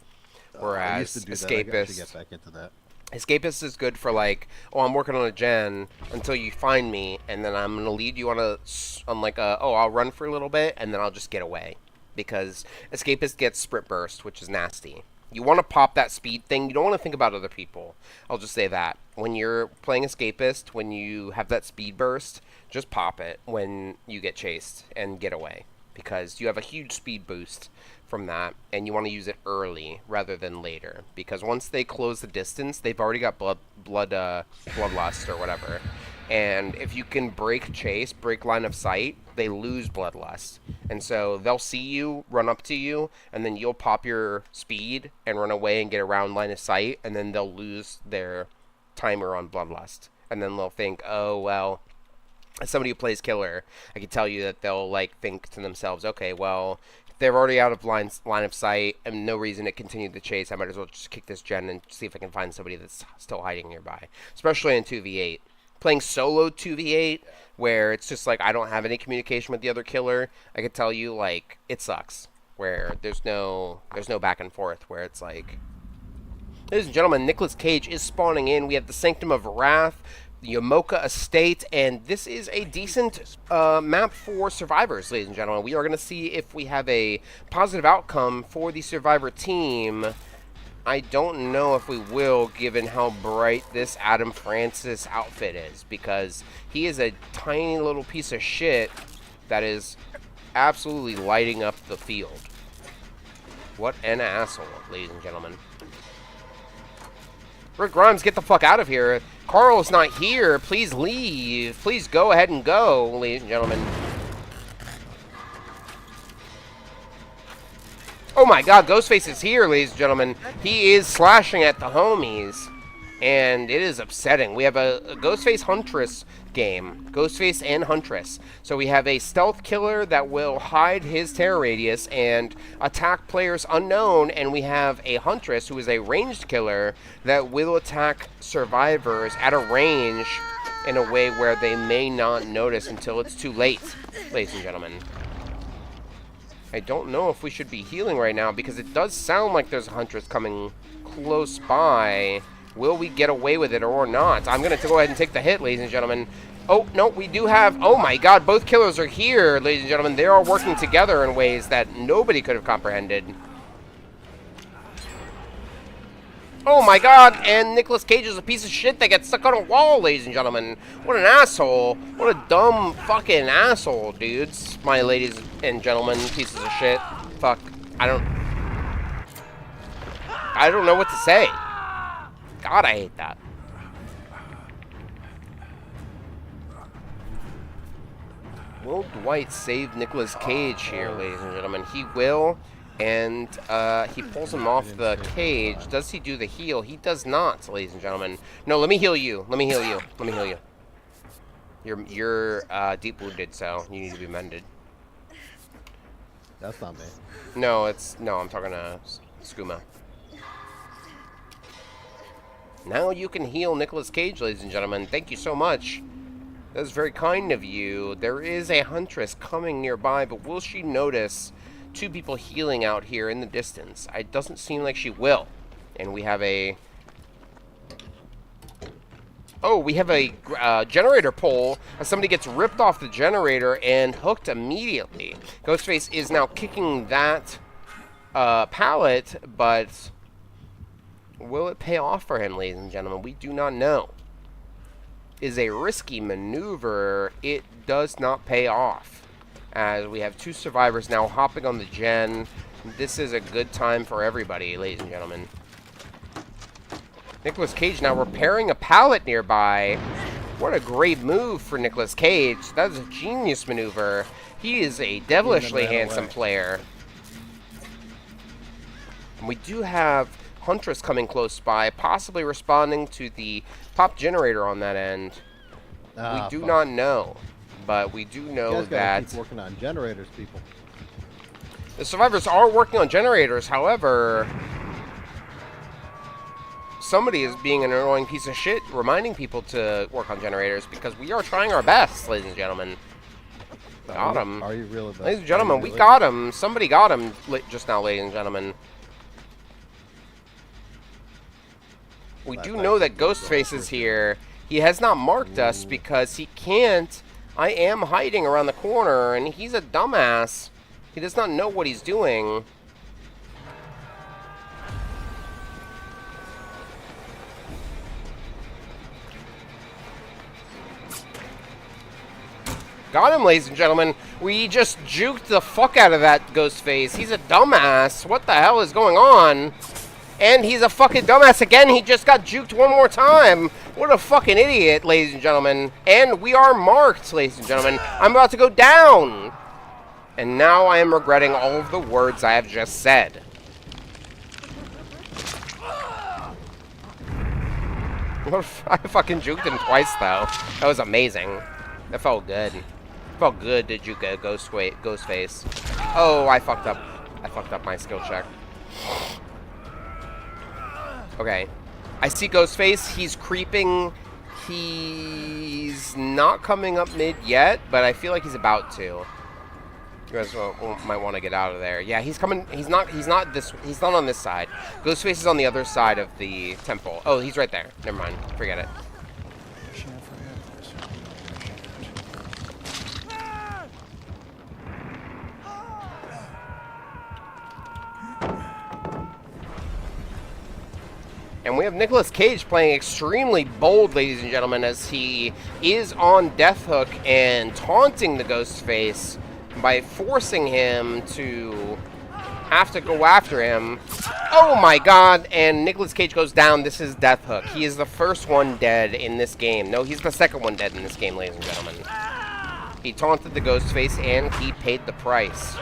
Whereas Escapist, get back into that. Escapist is good for I'm working on a gen until you find me, and then I'm gonna lead you on I'll run for a little bit and then I'll just get away, because Escapist gets sprint burst, which is nasty. You want to pop that speed thing. You don't want to think about other people. I'll just say that when you're playing Escapist, when you have that speed burst, just pop it when you get chased and get away, because you have a huge speed boost from that, and you want to use it early rather than later, because once they close the distance, they've already got bloodlust or whatever, and if you can break line of sight, they lose bloodlust, and so they'll see you, run up to you, and then you'll pop your speed and run away and get around line of sight, and then they'll lose their timer on bloodlust, and then they'll think, oh well, as somebody who plays killer, I can tell you that they'll think to themselves, okay, well, They're already out of line of sight, and no reason to continue the chase. I might as well just kick this gen and see if I can find somebody that's still hiding nearby. Especially in 2v8. Playing solo 2v8, where it's just like I don't have any communication with the other killer, I could tell you, like, it sucks. Where there's no back and forth, where it's like... Ladies and gentlemen, Nicolas Cage is spawning in. We have the Sanctum of Wrath, the Yomoka Estate, and this is a decent map for survivors, ladies and gentlemen. We are going to see if we have a positive outcome for the survivor team. I don't know if we will, given how bright this Adam Francis outfit is, because he is a tiny little piece of shit that is absolutely lighting up the field. What an asshole, ladies and gentlemen. Rick Grimes, get the fuck out of here. Carl's not here. Please leave. Please go ahead and go, ladies and gentlemen. Oh my god, Ghostface is here, ladies and gentlemen. He is slashing at the homies. And it is upsetting. We have a Ghostface Huntress game. Ghostface and Huntress. So we have a stealth killer that will hide his terror radius and attack players unknown. And we have a Huntress who is a ranged killer that will attack survivors at a range in a way where they may not notice until it's too late, ladies and gentlemen. I don't know if we should be healing right now because it does sound like there's a Huntress coming close by. Will we get away with it or not? I'm going to go ahead and take the hit, ladies and gentlemen. Oh, no, we do have... Oh, my God, both killers are here, ladies and gentlemen. They are working together in ways that nobody could have comprehended. Oh, my God, and Nicolas Cage is a piece of shit that gets stuck on a wall, ladies and gentlemen. What an asshole. What a dumb fucking asshole, dudes. My ladies and gentlemen, pieces of shit. Fuck. I don't know what to say. God, I hate that. Will Dwight save Nicolas Cage here, ladies and gentlemen? He will, and he pulls him off the cage. Does he do the heal? He does not, ladies and gentlemen. No, let me heal you. Let me heal you. Let me heal you. You're deep wounded, so you need to be mended. That's not me. No, I'm talking to Skooma. Now you can heal Nicolas Cage, ladies and gentlemen. Thank you so much. That was very kind of you. There is a Huntress coming nearby, but will she notice two people healing out here in the distance? It doesn't seem like she will. And we have a... Oh, we have a generator pole. Somebody gets ripped off the generator and hooked immediately. Ghostface is now kicking that pallet, but... will it pay off for him, ladies and gentlemen? We do not know. Is a risky maneuver. It does not pay off. As we have two survivors now hopping on the gen. This is a good time for everybody, ladies and gentlemen. Nicolas Cage now repairing a pallet nearby. What a great move for Nicolas Cage. That is a genius maneuver. He is a devilishly handsome player. And we do have Huntress coming close by, possibly responding to the pop generator on that end. We do not know, but we do know that keep working on generators, people. The survivors are working on generators. However, somebody is being an annoying piece of shit, reminding people to work on generators because we are trying our best, ladies and gentlemen. Got him. Are you really? Ladies and gentlemen, we got him. Somebody got him just now, ladies and gentlemen. We do know that Ghostface is here. He has not marked us because he can't. I am hiding around the corner, and he's a dumbass. He does not know what he's doing. Got him, ladies and gentlemen. We just juked the fuck out of that Ghostface. He's a dumbass. What the hell is going on? And he's a fucking dumbass again. He just got juked one more time. What a fucking idiot, ladies and gentlemen. And we are marked, ladies and gentlemen. I'm about to go down. And now I am regretting all of the words I have just said. I fucking juked him twice, though. That was amazing. That felt good. It felt good to juke a Ghostface. Oh, I fucked up. I fucked up my skill check. Okay. I see Ghostface. He's creeping. He's not coming up mid yet, but I feel like he's about to. You guys might want to get out of there. Yeah, he's coming. He's not on this side. Ghostface is on the other side of the temple. Oh, he's right there. Never mind. Forget it. And we have Nicolas Cage playing extremely bold, ladies and gentlemen, as he is on Death Hook and taunting the Ghostface by forcing him to have to go after him. Oh my god, and Nicolas Cage goes down. This is Death Hook. He is the first one dead in this game. No, he's the second one dead in this game, ladies and gentlemen. He taunted the Ghostface and he paid the price.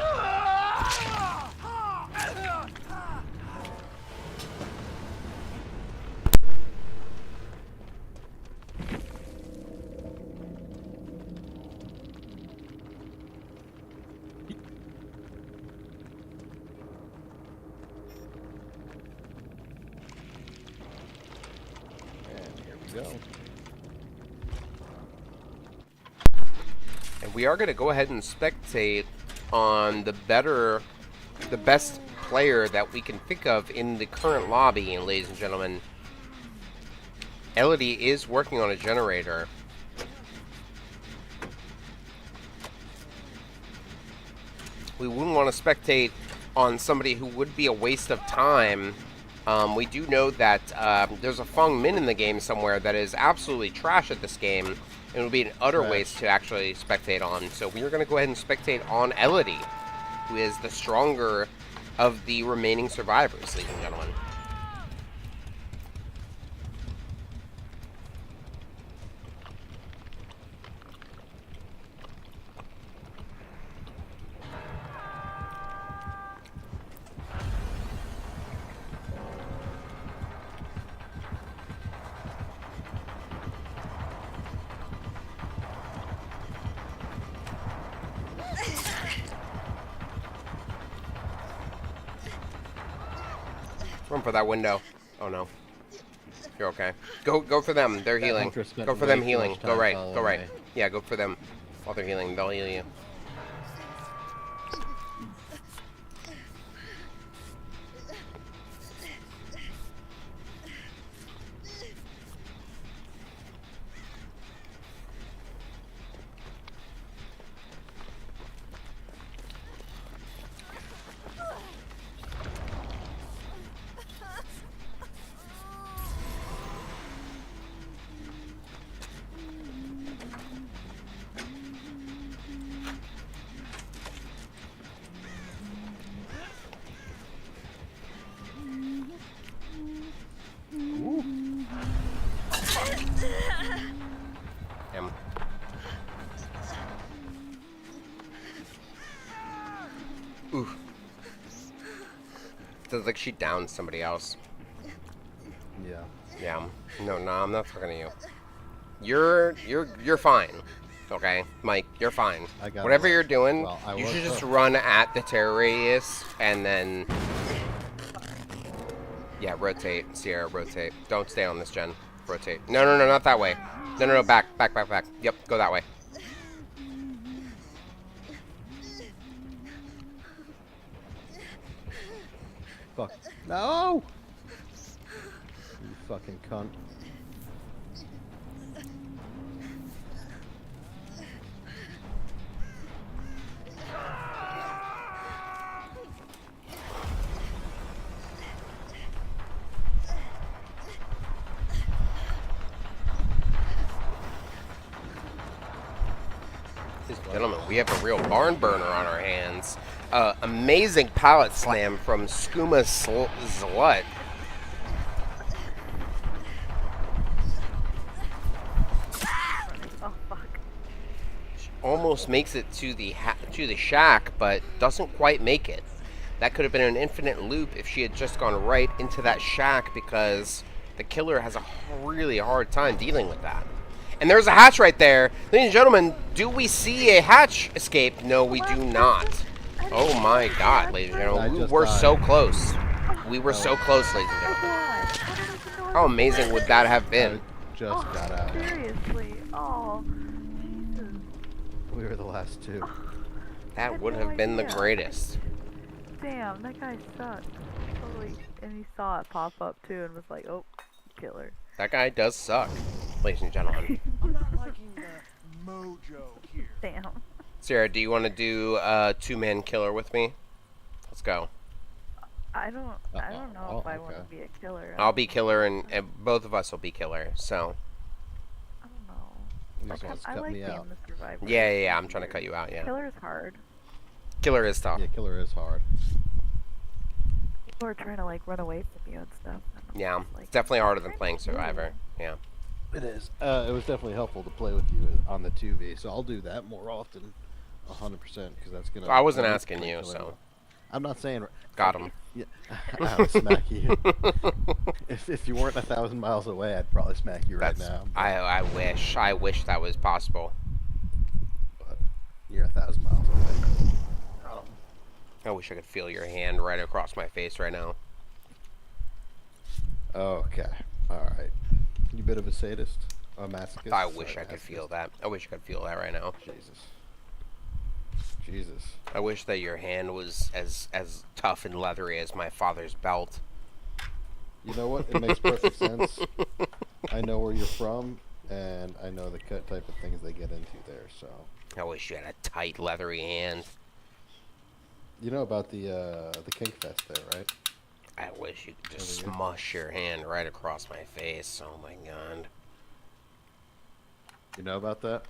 And we are going to go ahead and spectate on the best player that we can think of in the current lobby. And ladies and gentlemen, Elodie is working on a generator. We wouldn't want to spectate on somebody who would be a waste of time. We do know that there's a Feng Min in the game somewhere that is absolutely trash at this game, and it would be an utter waste to actually spectate on. So we are going to go ahead and spectate on Elodie, who is the stronger of the remaining survivors, ladies and gentlemen. Run for that window. Oh no. You're okay. Go for them. They're healing. Go for them healing. Go right. Go right. Yeah, go for them. While they're healing, they'll heal you. Ooh. Sounds like she downed somebody else. Yeah. Yeah. No, I'm not talking to you. You're fine. Okay, Mike, you're fine. Whatever you're doing, you should just run at the terror radius and then rotate. Sierra, rotate. Don't stay on this gen. Rotate. No, not that way. No, back. Yep, go that way. Fuck. No! You fucking cunt. Gentlemen, we have a real barn burner on our hands. Amazing pallet slam from Skooma Zlut. Oh fuck! She almost makes it to the shack, but doesn't quite make it. That could have been an infinite loop if she had just gone right into that shack, because the killer has a really hard time dealing with that. And there's a hatch right there. Ladies and gentlemen, do we see a hatch escape? No, we do not. Oh my god, ladies and gentlemen. We were so close. We were so close, ladies and gentlemen. How amazing would that have been? I just got out. Seriously. Oh, Jesus. We were the last two. That would have been the greatest. Damn, that guy sucked. Totally. And he saw it pop up too and was like, oh, killer. That guy does suck, ladies and gentlemen. I'm not liking the mojo here. Damn. Sarah, do you want to do two-man killer with me? Let's go. I don't know if I want to be a killer. I'll be killer, and both of us will be killer. So. I don't know. You just want to I cut like me being out. the survivor. Yeah. I'm trying to cut you out. Yeah. Killer is hard. Killer is tough. Yeah, killer is hard. People are trying to like run away from you and stuff. And Yeah, it's like, it's definitely harder than playing Survivor. Yeah. It is. It was definitely helpful to play with you on the 2v, so I'll do that more often. 100%, because that's gonna. I wasn't asking you, so. I'm not saying. Got him. Yeah, I'll smack you. If you weren't 1,000 miles away, I'd probably smack you right now. I wish that was possible. But you're 1,000 miles away. I wish I could feel your hand right across my face right now. Okay. All right. You bit of a sadist, a masochist. I wish I could feel that. I wish I could feel that right now. Jesus. I wish that your hand was as tough and leathery as my father's belt. You know what? It makes perfect sense. I know where you're from, and I know the type of things they get into there. So. I wish you had a tight, leathery hand. You know about the Kink Fest there, right? I wish you could just smush your hand right across my face. Oh my god. You know about that?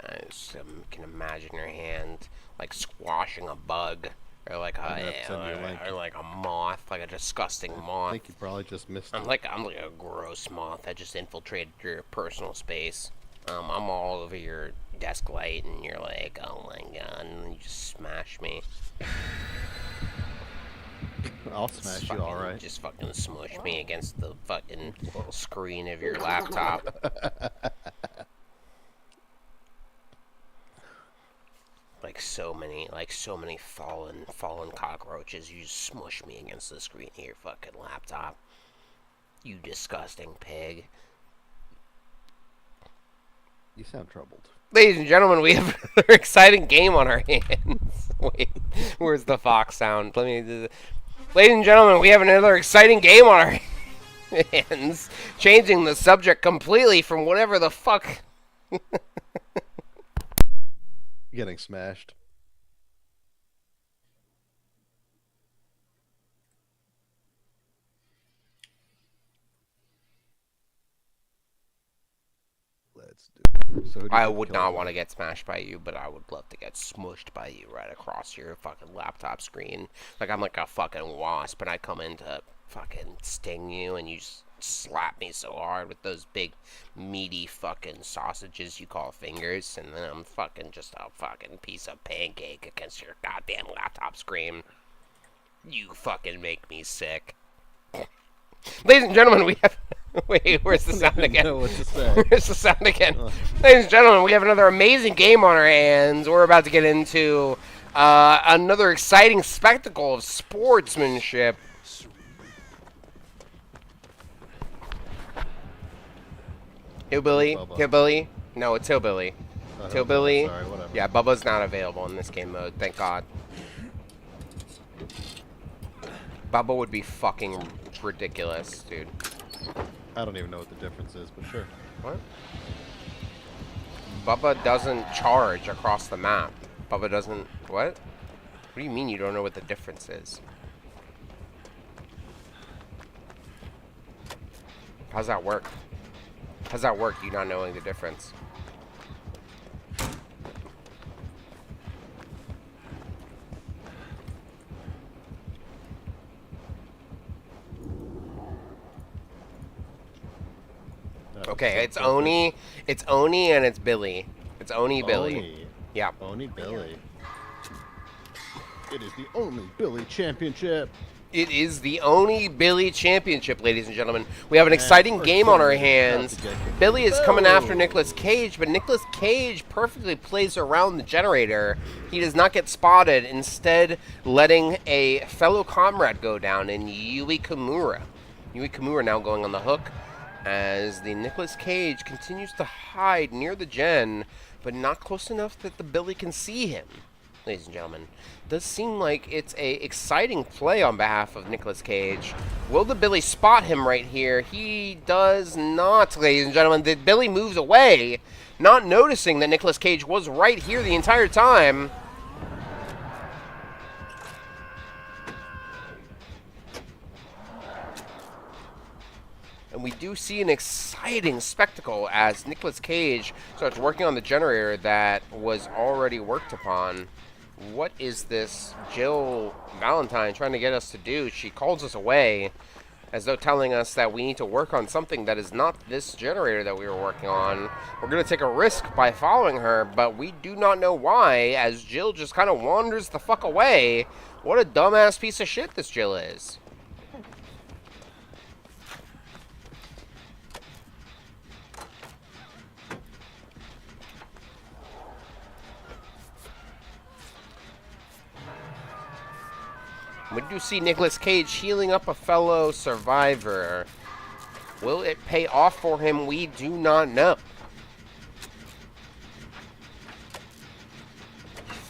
I just can imagine your hand like squashing a bug, or like a moth, like a disgusting moth. I think you probably just missed it. I'm like a gross moth that just infiltrated your personal space. I'm all over your desk light, and you're like, oh my god, and you just smash me. I'll smash you, alright. Just fucking smush me against the fucking screen of your laptop. Like so many fallen cockroaches. You just smush me against the screen of your fucking laptop. You disgusting pig. You sound troubled. Ladies and gentlemen, we have another exciting game on our hands. Wait, where's the fox sound? Ladies and gentlemen, we have another exciting game on our hands. Changing the subject completely from whatever the fuck. Getting smashed. Let's do it. So I would not want to get smashed by you, but I would love to get smushed by you right across your fucking laptop screen. Like I'm like a fucking wasp, and I come in to fucking sting you, and you just slap me so hard with those big, meaty fucking sausages you call fingers, and then I'm fucking just a fucking piece of pancake against your goddamn laptop screen. You fucking make me sick. Ladies and gentlemen, we have... Wait, where's the sound again? I don't know what to say. Where's the sound again? Ladies and gentlemen, we have another amazing game on our hands. We're about to get into another exciting spectacle of sportsmanship. Hillbilly? No, it's Hillbilly. Hillbilly? Sorry, whatever. Yeah, Bubba's not available in this game mode, thank God. Bubba would be fucking ridiculous, dude. I don't even know what the difference is, but sure. What? Bubba doesn't charge across the map. Bubba doesn't... What? What do you mean you don't know what the difference is? How's that work? How's that work, you not knowing the difference? Okay, it's Oni, and it's Billy. It's Oni Billy. Oni. Yeah. Oni Billy. It is the only Billy championship. It is the Oni Billy Championship, ladies and gentlemen. We have an exciting game on our hands. Billy is coming after Nicolas Cage, but Nicolas Cage perfectly plays around the generator. He does not get spotted, instead letting a fellow comrade go down in Yui Kimura. Yui Kimura now going on the hook as the Nicolas Cage continues to hide near the gen, but not close enough that the Billy can see him. Ladies and gentlemen, does seem like it's a exciting play on behalf of Nicolas Cage. Will the Billy spot him right here? He does not, ladies and gentlemen. The Billy moves away, not noticing that Nicolas Cage was right here the entire time. And we do see an exciting spectacle as Nicolas Cage starts working on the generator that was already worked upon. What is this Jill Valentine trying to get us to do? She calls us away as though telling us that we need to work on something that is not this generator that we were working on. We're going to take a risk by following her, but we do not know why, as Jill just kind of wanders the fuck away. What a dumbass piece of shit this Jill is. We do see Nicolas Cage healing up a fellow survivor. Will it pay off for him? We do not know.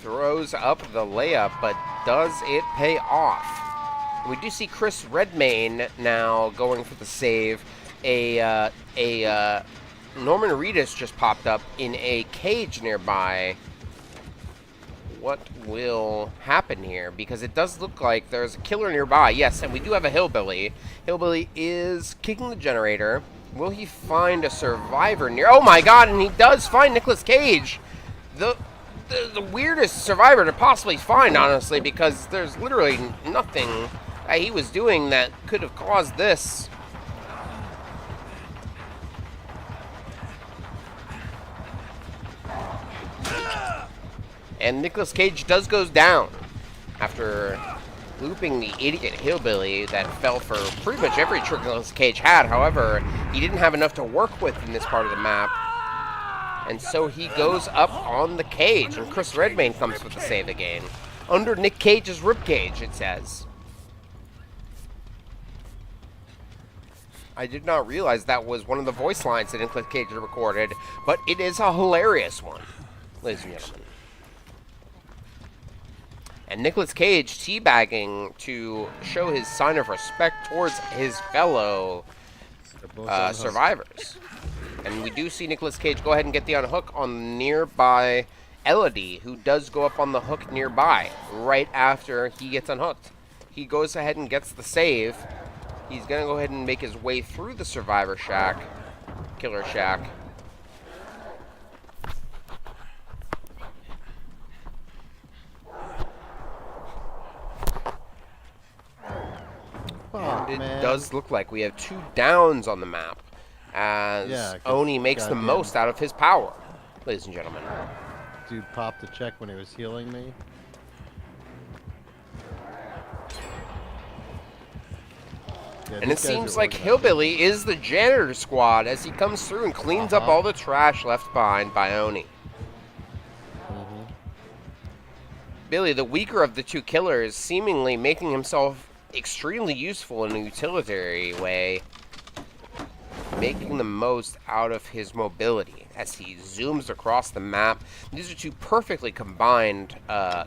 Throws up the layup, but does it pay off? We do see Chris Redmayne now going for the save. Norman Reedus just popped up in a cage nearby. What will happen here? Because it does look like there's a killer nearby. Yes, and we do have a Hillbilly. Hillbilly is kicking the generator. Will he find a survivor near? Oh my god, and he does find Nicolas Cage. The weirdest survivor to possibly find, honestly, because there's literally nothing that he was doing that could have caused this. And Nicolas Cage does goes down after looping the idiot Hillbilly that fell for pretty much every trick Nicolas Cage had. However, he didn't have enough to work with in this part of the map. And so he goes up on the cage, and Chris Redmayne comes with the save again. Under Nick Cage's ribcage, it says. I did not realize that was one of the voice lines that Nicolas Cage recorded, but it is a hilarious one, ladies and gentlemen. And Nicolas Cage teabagging to show his sign of respect towards his fellow survivors. And we do see Nicolas Cage go ahead and get the unhook on nearby Elodie, who does go up on the hook nearby right after he gets unhooked. He goes ahead and gets the save. He's going to go ahead and make his way through the survivor shack, killer shack. And it does look like we have 2 downs on the map as Oni makes the most out of his power, ladies and gentlemen. Dude popped the check when he was healing me. Yeah, and it seems like Hillbilly is the janitor squad as he comes through and cleans up all the trash left behind by Oni. Billy, the weaker of the 2 killers, seemingly making himself extremely useful in a utilitarian way, making the most out of his mobility as he zooms across the map. These are 2 perfectly combined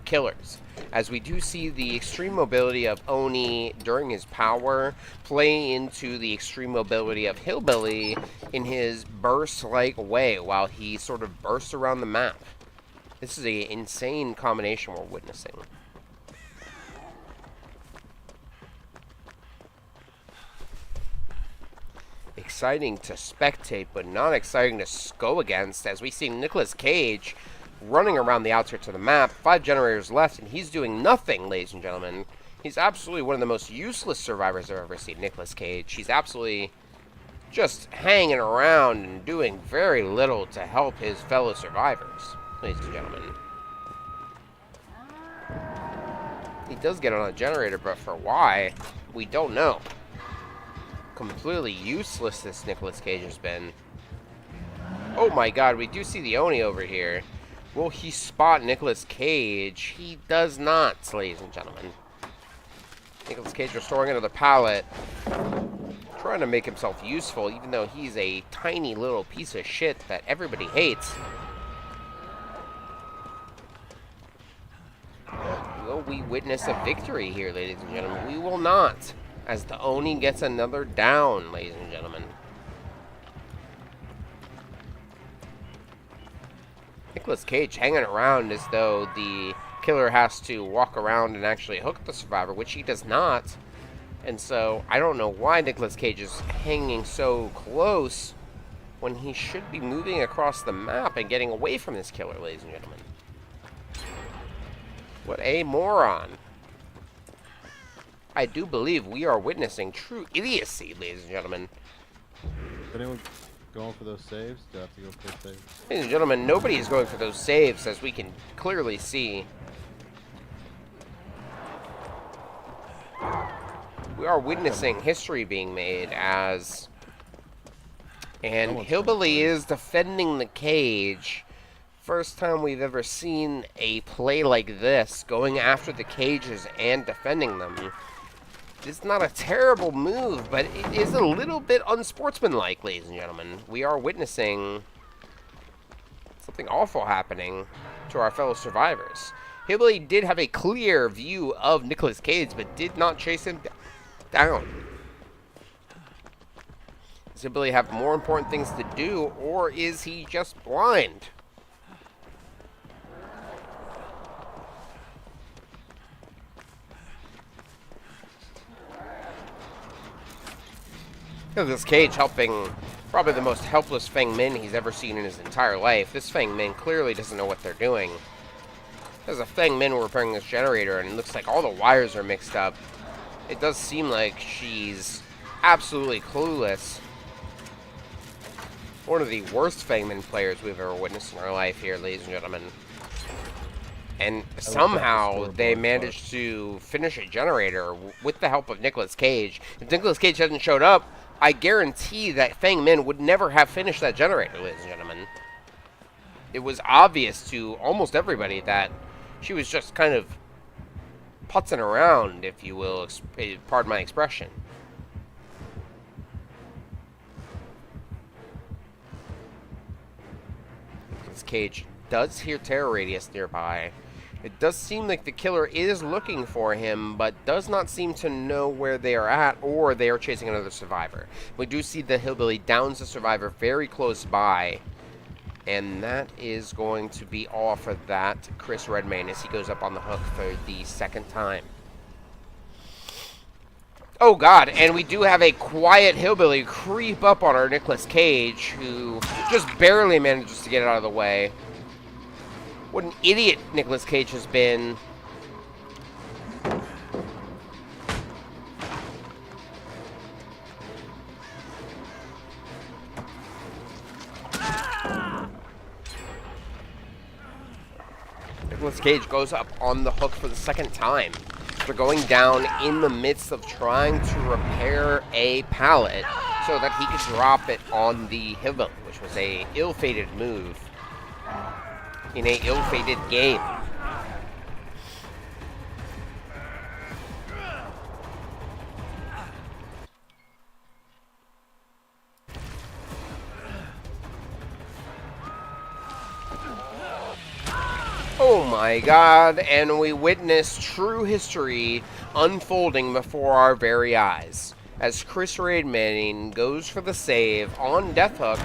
killers, as we do see the extreme mobility of Oni during his power play into the extreme mobility of Hillbilly in his burst-like way while he sort of bursts around the map. This is an insane combination we're witnessing. Exciting to spectate, but not exciting to go against, as we see Nicolas Cage running around the outskirts of the map. 5 generators left, and he's doing nothing, ladies and gentlemen. He's absolutely one of the most useless survivors I've ever seen, Nicolas Cage. He's absolutely just hanging around and doing very little to help his fellow survivors, ladies and gentlemen. He does get on a generator, but for why, we don't know. Completely useless this Nicolas Cage has been. Oh my god, we do see the Oni over here. Will he spot Nicolas Cage? He does not, ladies and gentlemen. Nicolas Cage restoring another pallet. Trying to make himself useful, even though he's a tiny little piece of shit that everybody hates. Will we witness a victory here, ladies and gentlemen? We will not, as the Oni gets another down, ladies and gentlemen. Nicolas Cage hanging around as though the killer has to walk around and actually hook the survivor, which he does not. And so, I don't know why Nicolas Cage is hanging so close when he should be moving across the map and getting away from this killer, ladies and gentlemen. What a moron. I do believe we are witnessing true idiocy, ladies and gentlemen. Anyone going for those saves? Do I have to go for saves? Ladies and gentlemen, nobody is going for those saves, as we can clearly see. We are witnessing history being made as... And Hillbilly is defending the cage. First time we've ever seen a play like this, going after the cages and defending them. It's not a terrible move, but it is a little bit unsportsmanlike, ladies and gentlemen. We are witnessing something awful happening to our fellow survivors. Hillbilly did have a clear view of Nicolas Cage, but did not chase him down. Does Hillbilly have more important things to do, or is he just blind? Nicolas Cage helping probably the most helpless Feng Min he's ever seen in his entire life. This Feng Min clearly doesn't know what they're doing. There's a Feng Min repairing this generator, and it looks like all the wires are mixed up. It does seem like she's absolutely clueless. One of the worst Feng Min players we've ever witnessed in our life here, ladies and gentlemen. And somehow they managed to finish a generator with the help of Nicolas Cage. If Nicolas Cage hadn't showed up, I guarantee that Feng Min would never have finished that generator, ladies and gentlemen. It was obvious to almost everybody that she was just kind of putzing around, if you will, pardon my expression. Nicolas Cage does hear terror radius nearby. It does seem like the killer is looking for him, but does not seem to know where they are at, or they are chasing another survivor. We do see the Hillbilly downs the survivor very close by, and that is going to be all for that Chris Redmayne as he goes up on the hook for the second time. Oh god, and we do have a quiet Hillbilly creep up on our Nicolas Cage, who just barely manages to get out of the way. What an idiot Nicolas Cage has been. Nicolas Cage goes up on the hook for the second time. After going down in the midst of trying to repair a pallet so that he could drop it on the Hillbilly, which was a ill-fated move in a ill-fated game. Oh my god, and we witness true history unfolding before our very eyes. As Chris Redmayne goes for the save on Death Hook.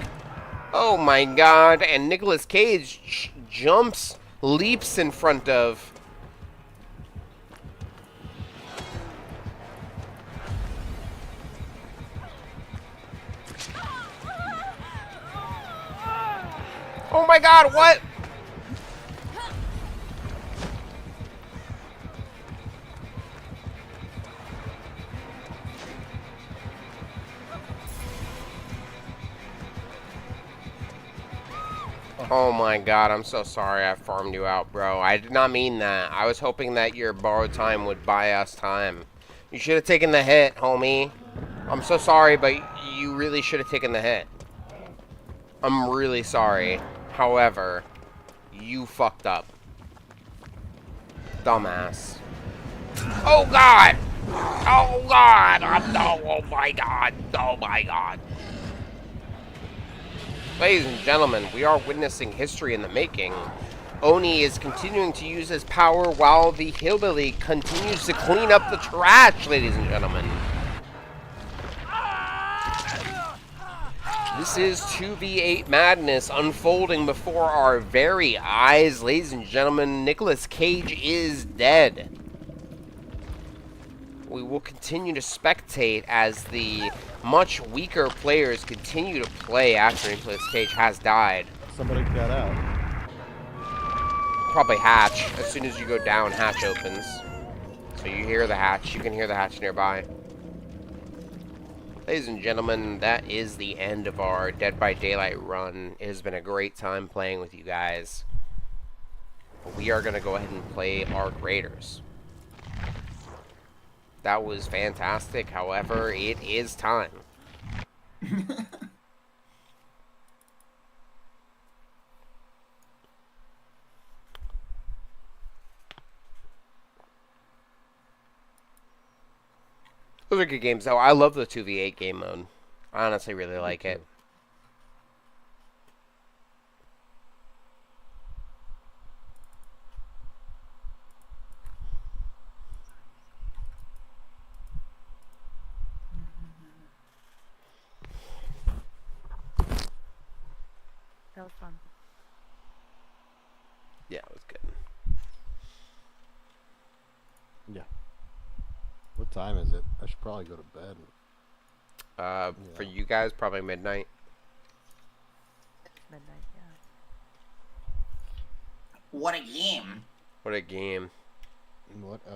Oh my god, and Nicolas Cage jumps, leaps in front of... Oh my god, what? Oh my god, I'm so sorry I farmed you out, bro. I did not mean that. I was hoping that your borrowed time would buy us time. You should have taken the hit, homie. I'm so sorry, but you really should have taken the hit. I'm really sorry. However, you fucked up. Dumbass. Oh god! Oh god! No, oh my god! Oh my god! Ladies and gentlemen, we are witnessing history in the making. Oni is continuing to use his power while the hillbilly continues to clean up the trash, ladies and gentlemen. This is 2v8 madness unfolding before our very eyes. Ladies and gentlemen, Nicolas Cage is dead. We will continue to spectate as the much weaker players continue to play after Nicolas Cage has died. Somebody got out. Probably hatch. As soon as you go down, hatch opens. So you hear the hatch. You can hear the hatch nearby. Ladies and gentlemen, that is the end of our Dead by Daylight run. It has been a great time playing with you guys. We are going to go ahead and play Arc Raiders. That was fantastic. However, it is time. Those are good games, though. I love the 2v8 game mode. I honestly really like it. That was fun. Yeah, it was good. Yeah. What time is it? I should probably go to bed. For you guys, probably midnight. Midnight, yeah. What a game. What a game. What a